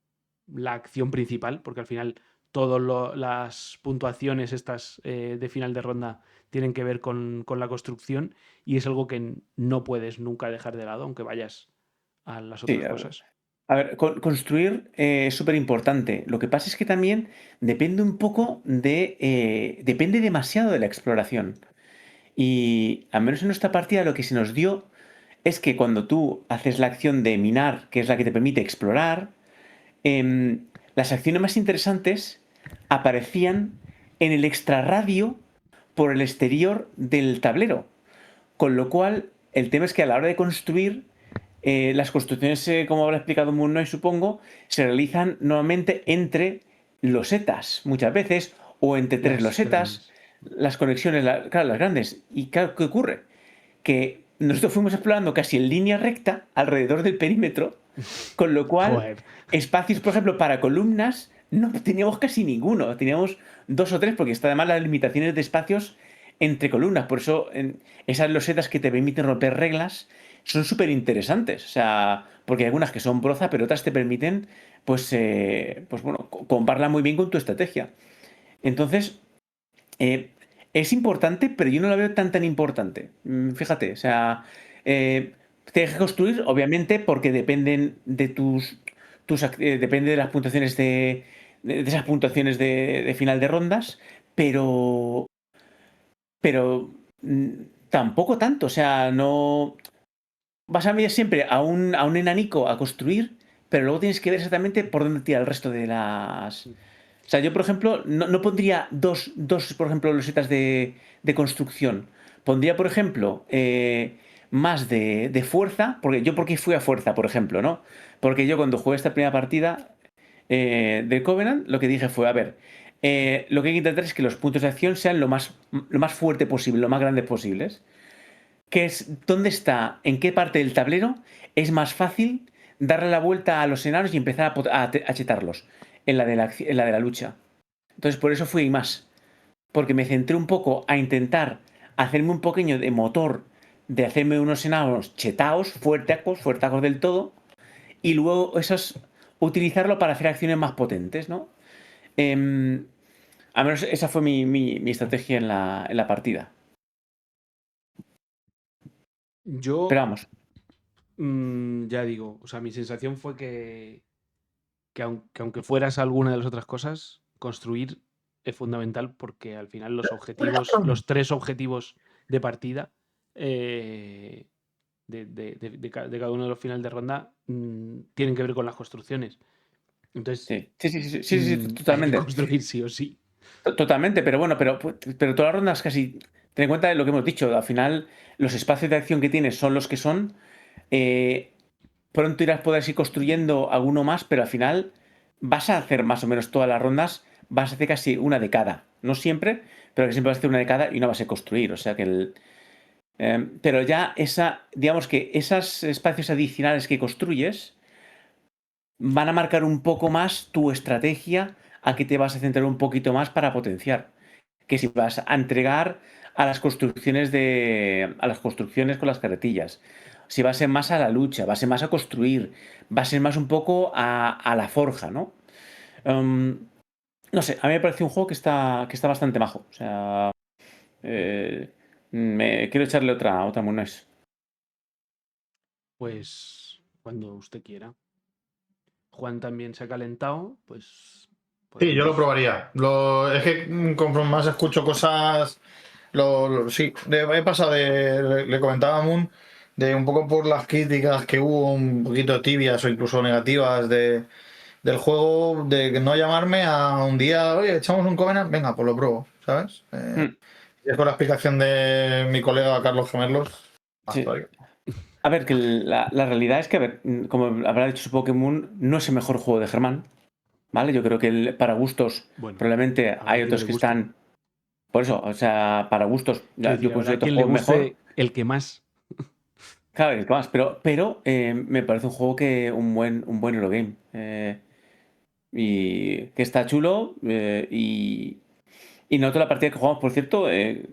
la acción principal, porque al final todas las puntuaciones estas de final de ronda tienen que ver con la construcción y es algo que no puedes nunca dejar de lado, aunque vayas a las Sí, otras cosas. a ver, construir es súper importante. Lo que pasa es que también depende un poco depende demasiado de la exploración. Y al menos en nuestra partida lo que se nos dio es que cuando tú haces la acción de minar, que es la que te permite explorar, las acciones más interesantes aparecían en el extrarradio por el exterior del tablero. Con lo cual, el tema es que a la hora de construir, las construcciones, como habrá explicado Moon Knight, supongo, se realizan nuevamente entre losetas, muchas veces, o entre tres Las losetas, grandes. las conexiones, claro, las grandes. ¿Y claro, qué ocurre? Que nosotros fuimos explorando casi en línea recta alrededor del perímetro, con lo cual, Joder. espacios, por ejemplo, para columnas, no teníamos casi ninguno. Teníamos 2 o 3, porque está además las limitaciones de espacios entre columnas. Por eso, esas losetas que te permiten romper reglas son súper interesantes. O sea, porque hay algunas que son broza, pero otras te permiten, pues bueno, compararla muy bien con tu estrategia. Entonces, eh, es importante, pero yo no la veo tan importante. Fíjate, o sea, te deja construir, obviamente, porque dependen de depende de las puntuaciones de esas puntuaciones de final de rondas, pero, pero tampoco tanto. O sea, no vas a mirar siempre a un enanico a construir, pero luego tienes que ver exactamente por dónde tira el resto de las. O sea, yo, por ejemplo, no pondría dos, por ejemplo, losetas de construcción. Pondría, por ejemplo, más de fuerza, porque yo porque fui a fuerza, por ejemplo, ¿no? Porque yo cuando jugué esta primera partida de Covenant, lo que dije fue, a ver, lo que hay que intentar es que los puntos de acción sean lo más fuerte posible, lo más grandes posibles. Que es dónde está, en qué parte del tablero es más fácil darle la vuelta a los enanos y empezar a chetarlos en en la de la lucha. Entonces por eso fui más, porque me centré un poco a intentar hacerme un pequeño de motor de hacerme unos enanos chetaos, fuertacos del todo, y luego esos utilizarlo para hacer acciones más potentes, ¿no? Al menos esa fue mi estrategia en la partida. Pero Yo, vamos, ya digo, o sea, mi sensación fue que aunque fueras alguna de las otras cosas, construir es fundamental porque al final los 3 objetivos de partida de cada uno de los finales de ronda tienen que ver con las construcciones. Entonces, sí, sí, hay que totalmente. construir sí o sí. Totalmente, pero bueno, pero todas las rondas casi. Ten en cuenta lo que hemos dicho, al final los espacios de acción que tienes son los que son. eh, Pronto podrás ir construyendo alguno más, pero al final vas a hacer más o menos todas las rondas, vas a hacer casi una de cada. No siempre, pero que siempre vas a hacer una de cada y no vas a construir. O sea que pero ya digamos que esos espacios adicionales que construyes van a marcar un poco más tu estrategia, a que te vas a centrar un poquito más para potenciar. Que si vas a entregar a las construcciones con las carretillas. Si va a ser más a la lucha, va a ser más a construir, va a ser más un poco a la forja, ¿no? Um, no sé, a mí me parece un juego que está bastante majo. O sea, me quiero echarle otra Moon Knight. Pues cuando usted quiera. Juan también se ha calentado, pues Sí, yo lo podemos. probaría. Es que conforme más escucho cosas, sí, he pasado le comentaba a Moon, de un poco por las críticas que hubo, un poquito tibias o incluso negativas del juego, de que no llamarme a un día, oye, echamos un Covenant, venga, pues lo pruebo, ¿sabes? Hmm, Y es con la explicación de mi colega Carlos Gemerlos, más sí. todavía. A ver, que la realidad es que, a ver, como habrá dicho su Pokémon, no es el mejor juego de Germán, ¿vale? Yo creo que para gustos, Bueno, probablemente habrá hay quien otros le que guste. están. Por eso, o sea, para gustos, Quiero yo decir, habrá considero otros quien le juegos mejor. guste el que más. cada vez más, pero me parece un juego un buen Eurogame. Y que está chulo. Y nosotros la partida que jugamos, por cierto, que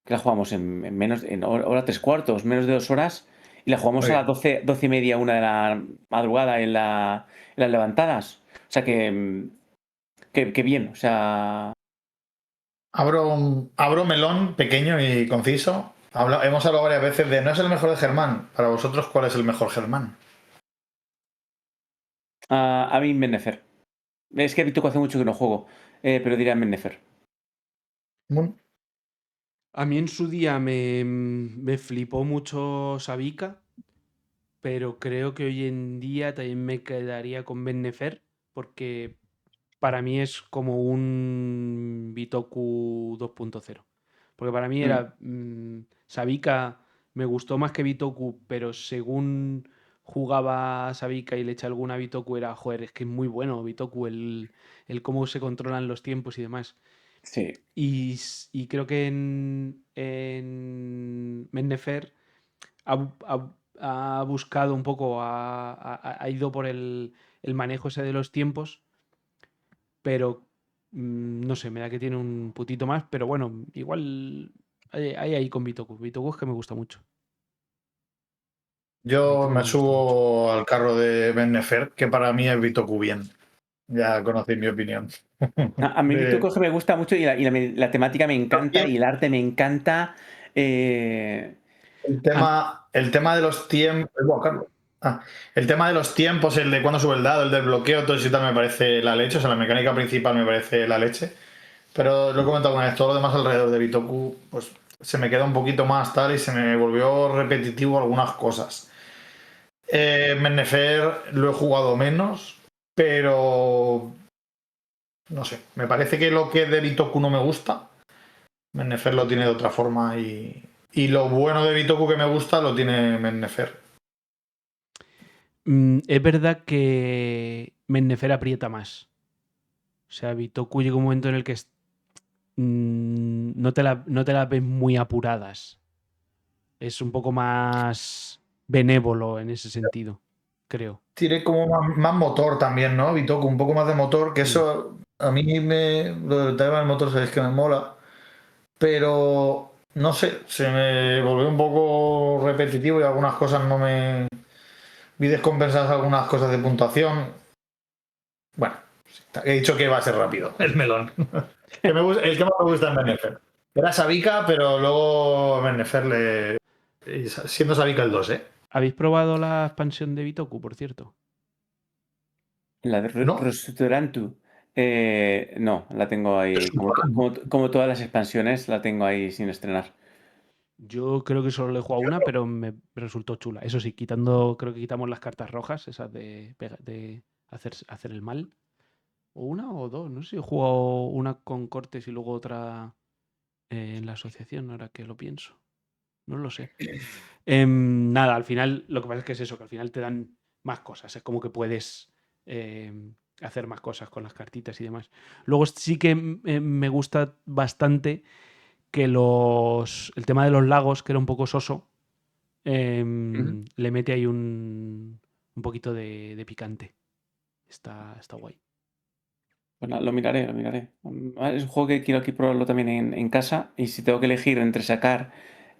la jugamos en menos, en hora 3/4, menos de 2 horas, y la jugamos Muy a bien. las 12:30, 1 de la madrugada en las levantadas. O sea que bien, o sea. Abro melón pequeño y conciso. Hemos hablado varias veces de no es el mejor de Germán. Para vosotros, ¿cuál es el mejor Germán? A mí Mennefer. Es que he visto que hace mucho que no juego, pero diría Mennefer. Mun. A mí en su día me flipó mucho Sabica, pero creo que hoy en día también me quedaría con Bennefer, porque para mí es como un Bitoku 2.0. Porque para mí Mm, era Sabica me gustó más que Bitoku, pero según jugaba a Sabica y le eché alguna a Bitoku era, joder, es que es muy bueno Bitoku, el cómo se controlan los tiempos y demás. sí. Y creo que en Mennefer ha buscado un poco, ha ido por el manejo ese de los tiempos, pero no sé, me da que tiene un putito más, pero bueno, igual hay ahí con Bitoku. Bitoku es que me gusta mucho. Yo Bitoku me me gusta mucho. subo al carro de Ben Nefer, que para mí es Bitoku bien. Ya conocéis mi opinión. A mí Vito De- Coge me gusta mucho y la temática me encanta y el arte me encanta. A- el tema de los tiempos. Bueno, Carlos. El tema de los tiempos, el de cuándo sube el dado, el del bloqueo, todo eso y tal, me parece la leche. O sea, la mecánica principal me parece la leche. Pero lo he comentado una vez, todo lo demás alrededor de Bitoku, pues se me queda un poquito más tal y se me volvió repetitivo algunas cosas. Mennefer lo he jugado menos, pero no sé, me parece que lo que de Bitoku no me gusta, Mennefer lo tiene de otra forma y lo bueno de Bitoku que me gusta lo tiene Mennefer. es verdad que Mennefer aprieta más. O sea, Bitoku llega un momento en el que no te las ves muy apuradas. Es un poco más benévolo en ese sentido, creo. Tiene como más motor también, ¿no? Bitoku, un poco más de motor, que Mm. eso a mí lo del tema del motor sabéis que me mola, pero no sé, se me volvió un poco repetitivo y algunas cosas no me vi descompensadas algunas cosas de puntuación. Bueno, he dicho que va a ser rápido, el melón. El que más me gusta es Mennefer. Era Sabica, pero luego Mennefer siendo Sabica el 2, ¿eh? ¿Habéis probado la expansión de Bitoku, por cierto? La de ¿No? Rostaurantu. No, la tengo ahí. Como todas las expansiones, la tengo ahí sin estrenar. Yo creo que solo le he jugado una, pero me resultó chula. Eso sí, creo que quitamos las cartas rojas, esas de hacer el mal. O una o dos, no sé si he jugado una con cortes y luego otra en la asociación, ahora que lo pienso. No lo sé. Nada, al final lo que pasa es que es eso, que al final te dan más cosas. Es como que puedes hacer más cosas con las cartitas y demás. Luego sí que me gusta bastante que el tema de los lagos, que era un poco soso, Ujú. le mete ahí un poquito de picante. Está guay. Pues nada, lo miraré, lo miraré. Es un juego que quiero aquí probarlo también en casa. Y si tengo que elegir entre sacar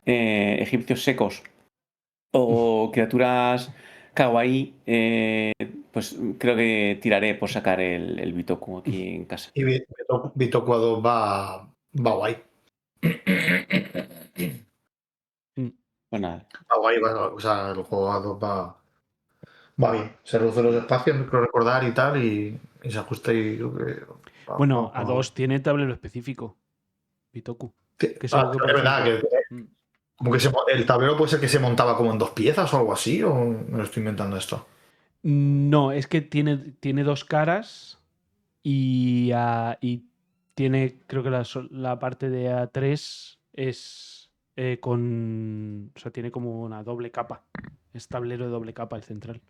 egipcios secos o criaturas kawaii, pues creo que tiraré por sacar el Bitoku aquí en casa. Y Bitoku 2 va guay. Mm. Pues nada. Va guay, o sea, el juego a 2 va bien. Se reduce los espacios, creo recordar y tal, y se ajusta y creo que Bueno, va guay. A2 tiene tablero específico, Bitoku, Sí, que es algo que, por es verdad ejemplo, que como que el tablero puede ser que se montaba como en dos piezas o algo así, o me lo estoy inventando esto. no, es que tiene dos caras y tiene, creo que la parte de A3 es o sea, tiene como una doble capa. Es tablero de doble capa el central.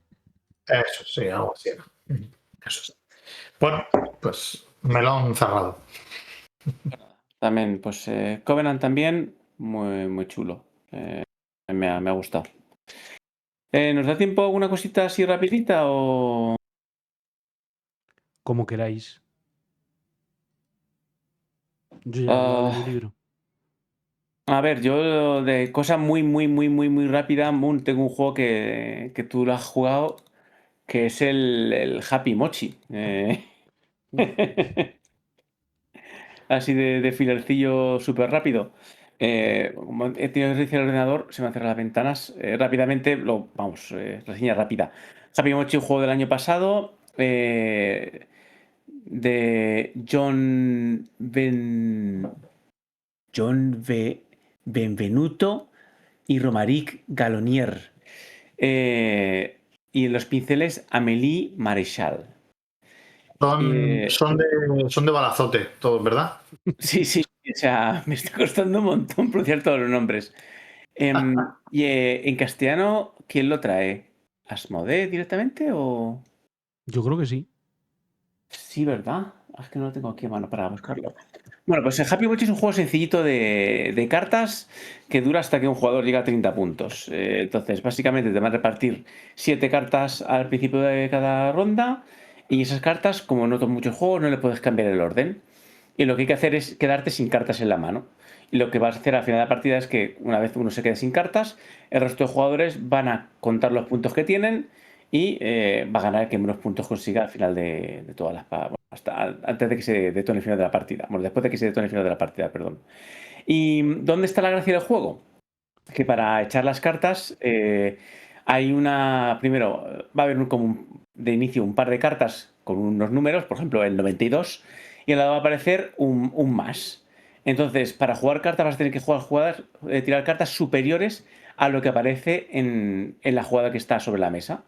Eso, sí, algo así. Eso sí. Bueno, pues melón cerrado. También, pues Covenant también, muy, muy chulo. Me ha gustado. ¿Nos da tiempo a alguna cosita así rapidita o...? Como queráis. Yo ya he hablado de mi Ah, libro. a ver, yo de cosa muy rápida, Moon, tengo un juego que tú lo has jugado, que es el Happy Mochi. Así de filercillo súper rápido. Como he tenido que reiniciar el ordenador, se me han cerrado las ventanas. Rápidamente, reseña rápida. Happy Mochi, un juego del año pasado, de John Benvenuto y Romaric Galonier. Y en los pinceles, Amélie Maréchal. Son de Balazote, todos, ¿verdad? Sí, o sea, me está costando un montón pronunciar todos los nombres. Y en castellano, ¿quién lo trae? ¿Asmodee directamente o...? Yo creo que sí. Sí, ¿verdad? Es que no lo tengo aquí a mano para buscarlo. Bueno, pues el Happy Watch es un juego sencillito de cartas que dura hasta que un jugador llega a 30 puntos. Entonces, básicamente te van a repartir 7 cartas al principio de cada ronda y esas cartas, como no en muchos juegos, no le puedes cambiar el orden. Y lo que hay que hacer es quedarte sin cartas en la mano. Y lo que vas a hacer al final de la partida es que una vez uno se quede sin cartas, el resto de jugadores van a contar los puntos que tienen y va a ganar el que menos puntos consiga al final de todas las... Bueno, hasta antes de que se detone el final de la partida. Bueno, después de que se detone el final de la partida, perdón. ¿Y dónde está la gracia del juego? Que para echar las cartas hay una... Primero, va a haber de inicio un par de cartas con unos números, por ejemplo el 92, y al lado va a aparecer un más. Entonces, para jugar cartas vas a tener que tirar cartas superiores a lo que aparece en la jugada que está sobre la mesa.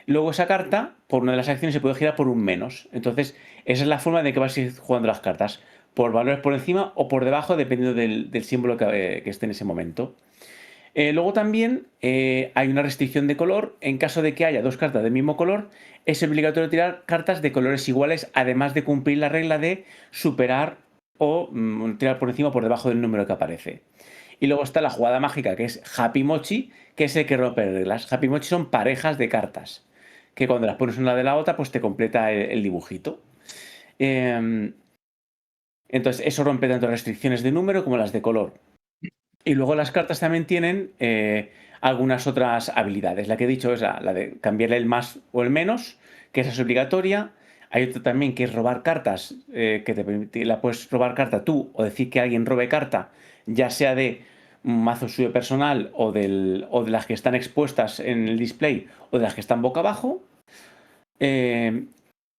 Luego esa carta, por una de las acciones, se puede girar por un menos. Entonces, esa es la forma de que vas a ir jugando las cartas. Por valores por encima o por debajo, dependiendo del símbolo que esté en ese momento. Luego también hay una restricción de color. En caso de que haya dos cartas del mismo color, es obligatorio tirar cartas de colores iguales, además de cumplir la regla de superar o tirar por encima o por debajo del número que aparece. Y luego está la jugada mágica, que es Happy Mochi, que es el que rompe reglas. Happy Mochi son parejas de cartas, que cuando las pones una de la otra, pues te completa el dibujito. Entonces, eso rompe tanto las restricciones de número como las de color. Y luego las cartas también tienen algunas otras habilidades. La que he dicho es la de cambiarle el más o el menos, que esa es obligatoria. Hay otra también que es robar cartas, que te permite, la puedes robar carta tú o decir que alguien robe carta, ya sea de un mazo suyo personal o de las que están expuestas en el display o de las que están boca abajo. Eh,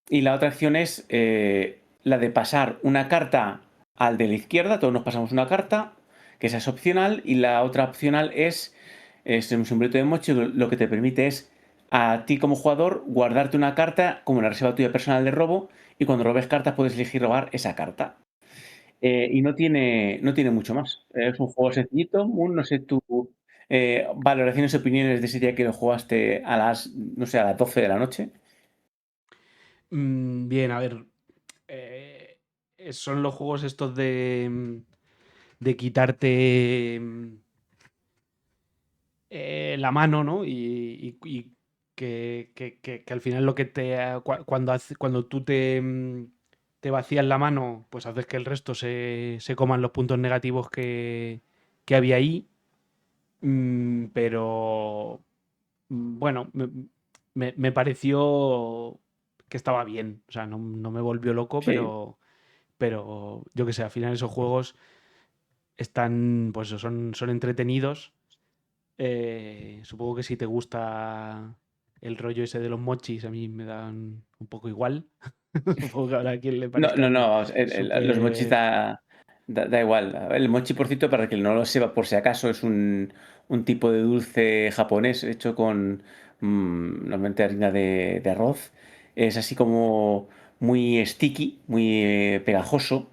y la otra acción es la de pasar una carta al de la izquierda. Todos nos pasamos una carta, que esa es opcional. Y la otra opcional es un sombrero de mochi. Lo que te permite es a ti como jugador guardarte una carta como una reserva tuya personal de robo. Y cuando robes cartas puedes elegir robar esa carta. Y no tiene mucho más. Es un juego sencillito. No sé tu valoraciones y opiniones de ese día que lo jugaste a las, no sé, a las 12 de la noche. Bien, a ver. Son los juegos estos de quitarte la mano, ¿no? Y que al final lo que cuando tú te vacías la mano, pues haces que el resto se coman los puntos negativos que había ahí. Pero bueno, me pareció que estaba bien. O sea, no me volvió loco, Sí. pero yo qué sé, al final esos juegos están, pues son entretenidos. Supongo que si te gusta el rollo ese de los mochis, a mí me dan un poco igual. Supongo que habrá quien le No, no, parezcan no. Los mochis súper... da igual. El mochi, por cierto, para que no lo sepa, por si acaso, es un tipo de dulce japonés hecho con normalmente harina de arroz. Es así como muy sticky, muy pegajoso.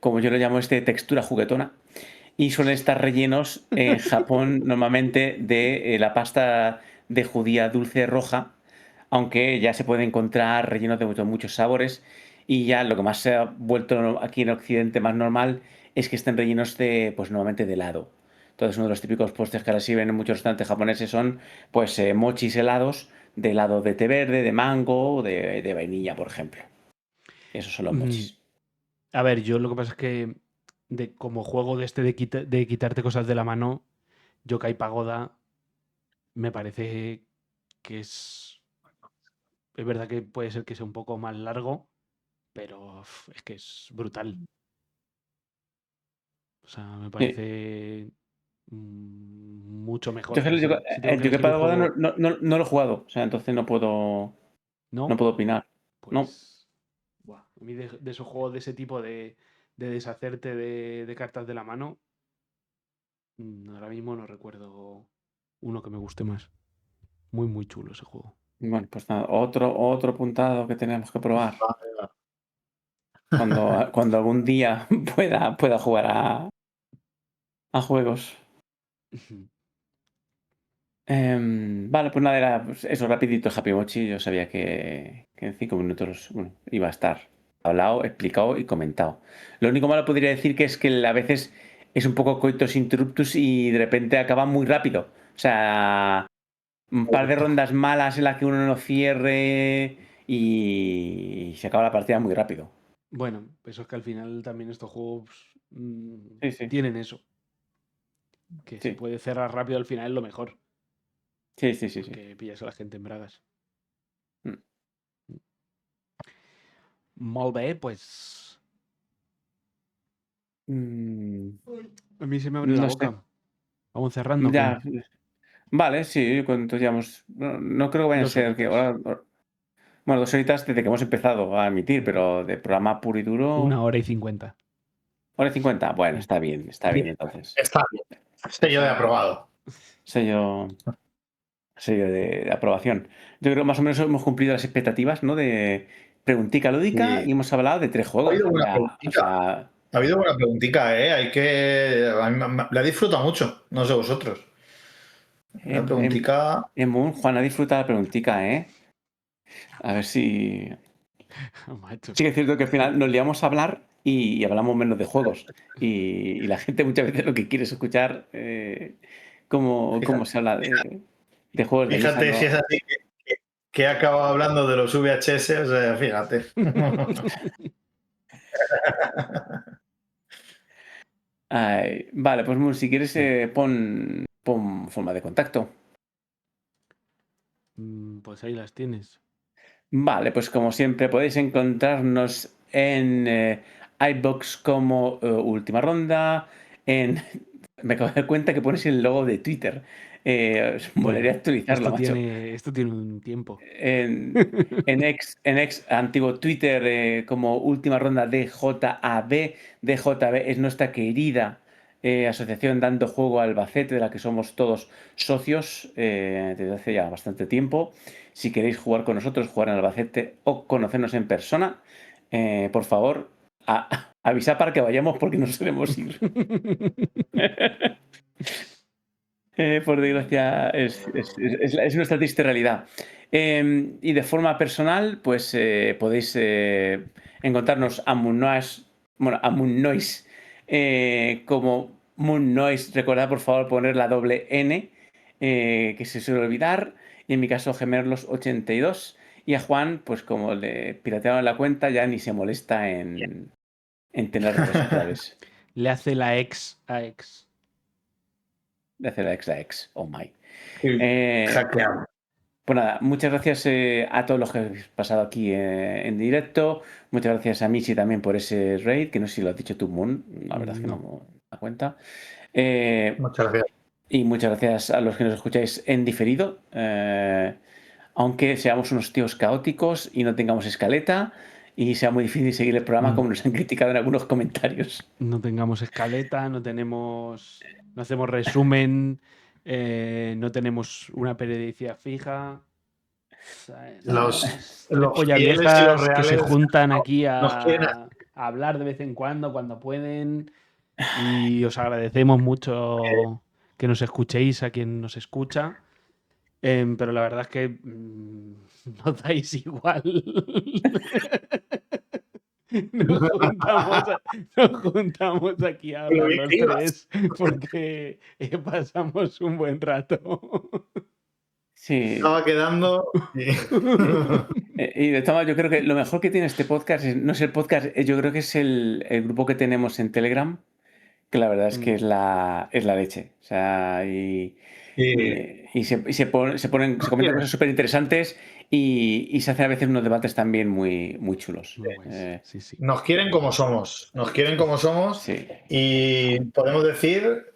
Como yo lo llamo, textura juguetona. Y suelen estar rellenos en Japón normalmente de la pasta de judía dulce roja, aunque ya se puede encontrar rellenos de muchos sabores. Y ya lo que más se ha vuelto aquí en Occidente más normal es que estén rellenos pues normalmente de helado. Entonces, uno de los típicos postres que ahora sí ven en muchos restaurantes japoneses son, pues, mochis helados de helado de té verde, de mango o de vainilla, por ejemplo. Esos son los Mm, mochis. A ver, yo lo que pasa es que como juego de de quitarte cosas de la mano, Yokai Pagoda me parece que es verdad que puede ser que sea un poco más largo, pero es que es brutal. O sea, me Sí. parece mucho mejor. Yo Si tengo el que Yokai elegir un Pagoda juego, no lo he jugado, o sea, entonces no puedo ¿no? opinar. No. Pues buah, a mí de esos juegos de ese tipo de deshacerte de cartas de la mano, ahora mismo no recuerdo uno que me guste más. Muy, muy chulo ese juego. Bueno, pues nada, otro puntado que tenemos que probar Vale. cuando algún día pueda jugar a juegos. Vale, pues nada, era pues eso, rapidito Happy Mochi. Yo sabía que en 5 minutos bueno, iba a estar hablado, explicado y comentado. Lo único malo podría decir que es que a veces es un poco coitus interruptus y de repente acaba muy rápido. O sea, un par de rondas malas en las que uno no cierre y se acaba la partida muy rápido. Bueno, eso es que al final también estos juegos Sí, sí, tienen eso. Que se sí, puede cerrar rápido al final es lo mejor. sí, sí, sí, sí. Porque pillas a la gente en bragas. Mm. Molt bé, pues. Mm, A mí se me abre la no sé, boca. ¿Vamos cerrando o qué? ya, vale, sí, cuando digamos, no creo que vayan a 2 ser que horitas. bueno, 2 horitas desde que hemos empezado a emitir, pero de programa puro y duro, 1 hora y 50. 1 hora y 50. Bueno, Sí. está bien entonces. Está bien. Sello de aprobado. Sello, sello de aprobación. Yo creo que más o menos hemos cumplido las expectativas, ¿no? De preguntica lúdica Sí. y hemos hablado de 3 Ha juegos. habido buena O preguntita. sea, Ha habido buena preguntica, ¿eh? A mí la disfruto mucho. No sé vosotros. La en, en, preguntica. en Moon, Juana disfruta la preguntica, ¿eh? A ver si... Macho. Sí que es cierto que al final nos liamos a hablar y hablamos menos de juegos. Y la gente muchas veces lo que quiere es escuchar cómo Fíjate, se habla de juegos de mesa, fíjate si es ¿no? así que he acabado hablando de los VHS, o sea, fíjate. Ay, vale, pues Moon, si quieres pon forma de contacto. Pues ahí las tienes. Vale, pues como siempre podéis encontrarnos en iBox como Última Ronda, me acabo de dar cuenta que pones el logo de Twitter. Os molaría Bueno, actualizarlo, macho. esto tiene un tiempo. En ex antiguo Twitter como Última Ronda DJAB. DJAB es nuestra querida asociación Dando Juego a Albacete, de la que somos todos socios desde hace ya bastante tiempo. Si queréis jugar con nosotros, jugar en Albacete o conocernos en persona, por favor, avisad para que vayamos porque no solemos ir. Por desgracia, es nuestra triste realidad. Y de forma personal, pues podéis encontrarnos a Moon Noise como Moon Noise. Recordad, por favor, poner la doble N, que se suele olvidar. Y en mi caso, Gemerlos82. Y a Juan, pues como le piratearon la cuenta, ya ni se molesta en tener redes sociales. Le hace la ex a ex. De hacer la ex. Oh my. Sí, Eh, hackeamos. Pues nada, muchas gracias a todos los que habéis pasado aquí en directo. Muchas gracias a Michi también por ese raid, que no sé si lo has dicho tú, Moon. La verdad es que no No. me da cuenta. Eh, Muchas gracias. y muchas gracias a los que nos escucháis en diferido. Aunque seamos unos tíos caóticos y no tengamos escaleta y sea muy difícil seguir el programa, como nos han criticado en algunos comentarios. No tengamos escaleta, no hacemos resumen, no tenemos una periodicidad fija. ¿Sabes? Tres Los pollas fieles y los viejas que se reales juntan aquí nos quieren. a hablar de vez en cuando pueden. Y os agradecemos mucho que nos escuchéis a quien nos escucha. Pero la verdad es que nos dais igual. nos juntamos aquí a Lo hablar bien los que ibas. tres porque pasamos un buen rato. Sí. Estaba quedando. Y de todas maneras, yo creo que lo mejor que tiene este podcast no es el podcast, yo creo que es el grupo que tenemos en Telegram, que la verdad es que es la leche. O sea, se comentan cosas súper interesantes y se hacen a veces unos debates también muy, muy chulos. Muy guays. Sí. Nos quieren como somos. Nos quieren como somos. Sí. Y podemos decir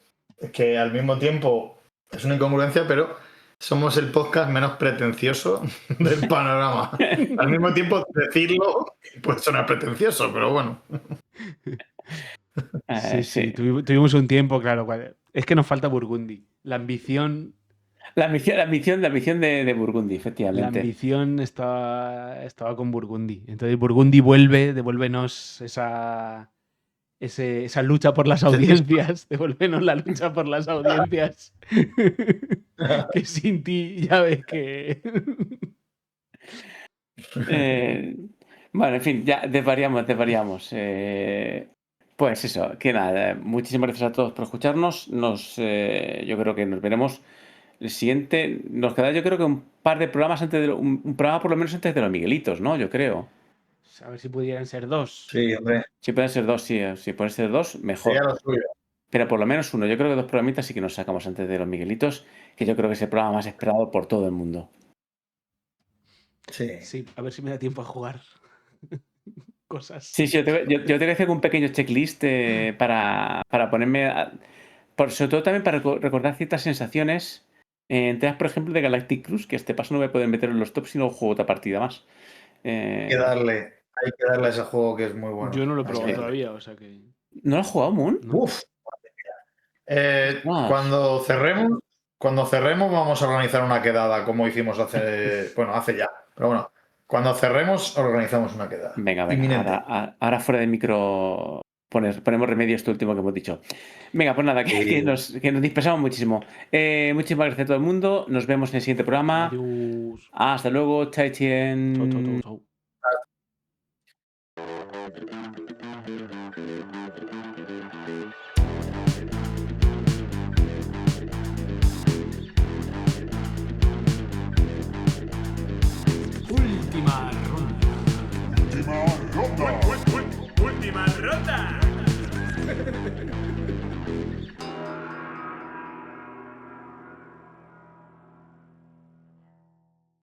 que al mismo tiempo es una incongruencia, pero somos el podcast menos pretencioso del panorama. Al mismo tiempo, decirlo puede sonar pretencioso, pero bueno. Sí. Tuvimos un tiempo, claro. Es que nos falta Burgundy. La ambición. La ambición de Burgundy, La efectivamente. ambición estaba con Burgundy. Entonces Burgundy devuélvenos esa lucha por las audiencias. Devuélvenos la lucha por las audiencias. Que sin ti ya ves que... Bueno, en fin, ya desvariamos. Pues eso, que nada, muchísimas gracias a todos por escucharnos. Yo creo que nos veremos el siguiente. Nos queda, yo creo que un par de programas antes de un programa por lo menos antes de los Miguelitos, ¿no? Yo creo. A ver si pudieran ser dos. Sí, hombre. Si pueden ser dos, sí. Si pueden ser dos, mejor. Sería lo suyo. Pero por lo menos uno. Yo creo que dos programitas sí que nos sacamos antes de los Miguelitos, que yo creo que es el programa más esperado por todo el mundo. Sí. A ver si me da tiempo a jugar cosas. Sí, yo te voy a hacer un pequeño checklist para ponerme... sobre todo también para recordar ciertas sensaciones. Enteras, por ejemplo, de Galactic Cruise, que este paso no voy a poder meter en los tops si no juego otra partida más. Hay que darle a ese juego que es muy bueno. Yo no lo he Así probado que- todavía, o sea que... ¿No lo has jugado, Moon? No. Uf. Guau. Cuando cerremos vamos a organizar una quedada como hicimos hace ya. Pero bueno, cuando cerremos organizamos una quedada. Venga. Inminente. Ahora fuera de micro ponemos remedio a esto último que hemos dicho. Venga, pues nada, que nos dispersamos muchísimo. Muchísimas gracias a todo el mundo. Nos vemos en el siguiente programa. Adiós. Hasta luego. Chai Chien. Chau.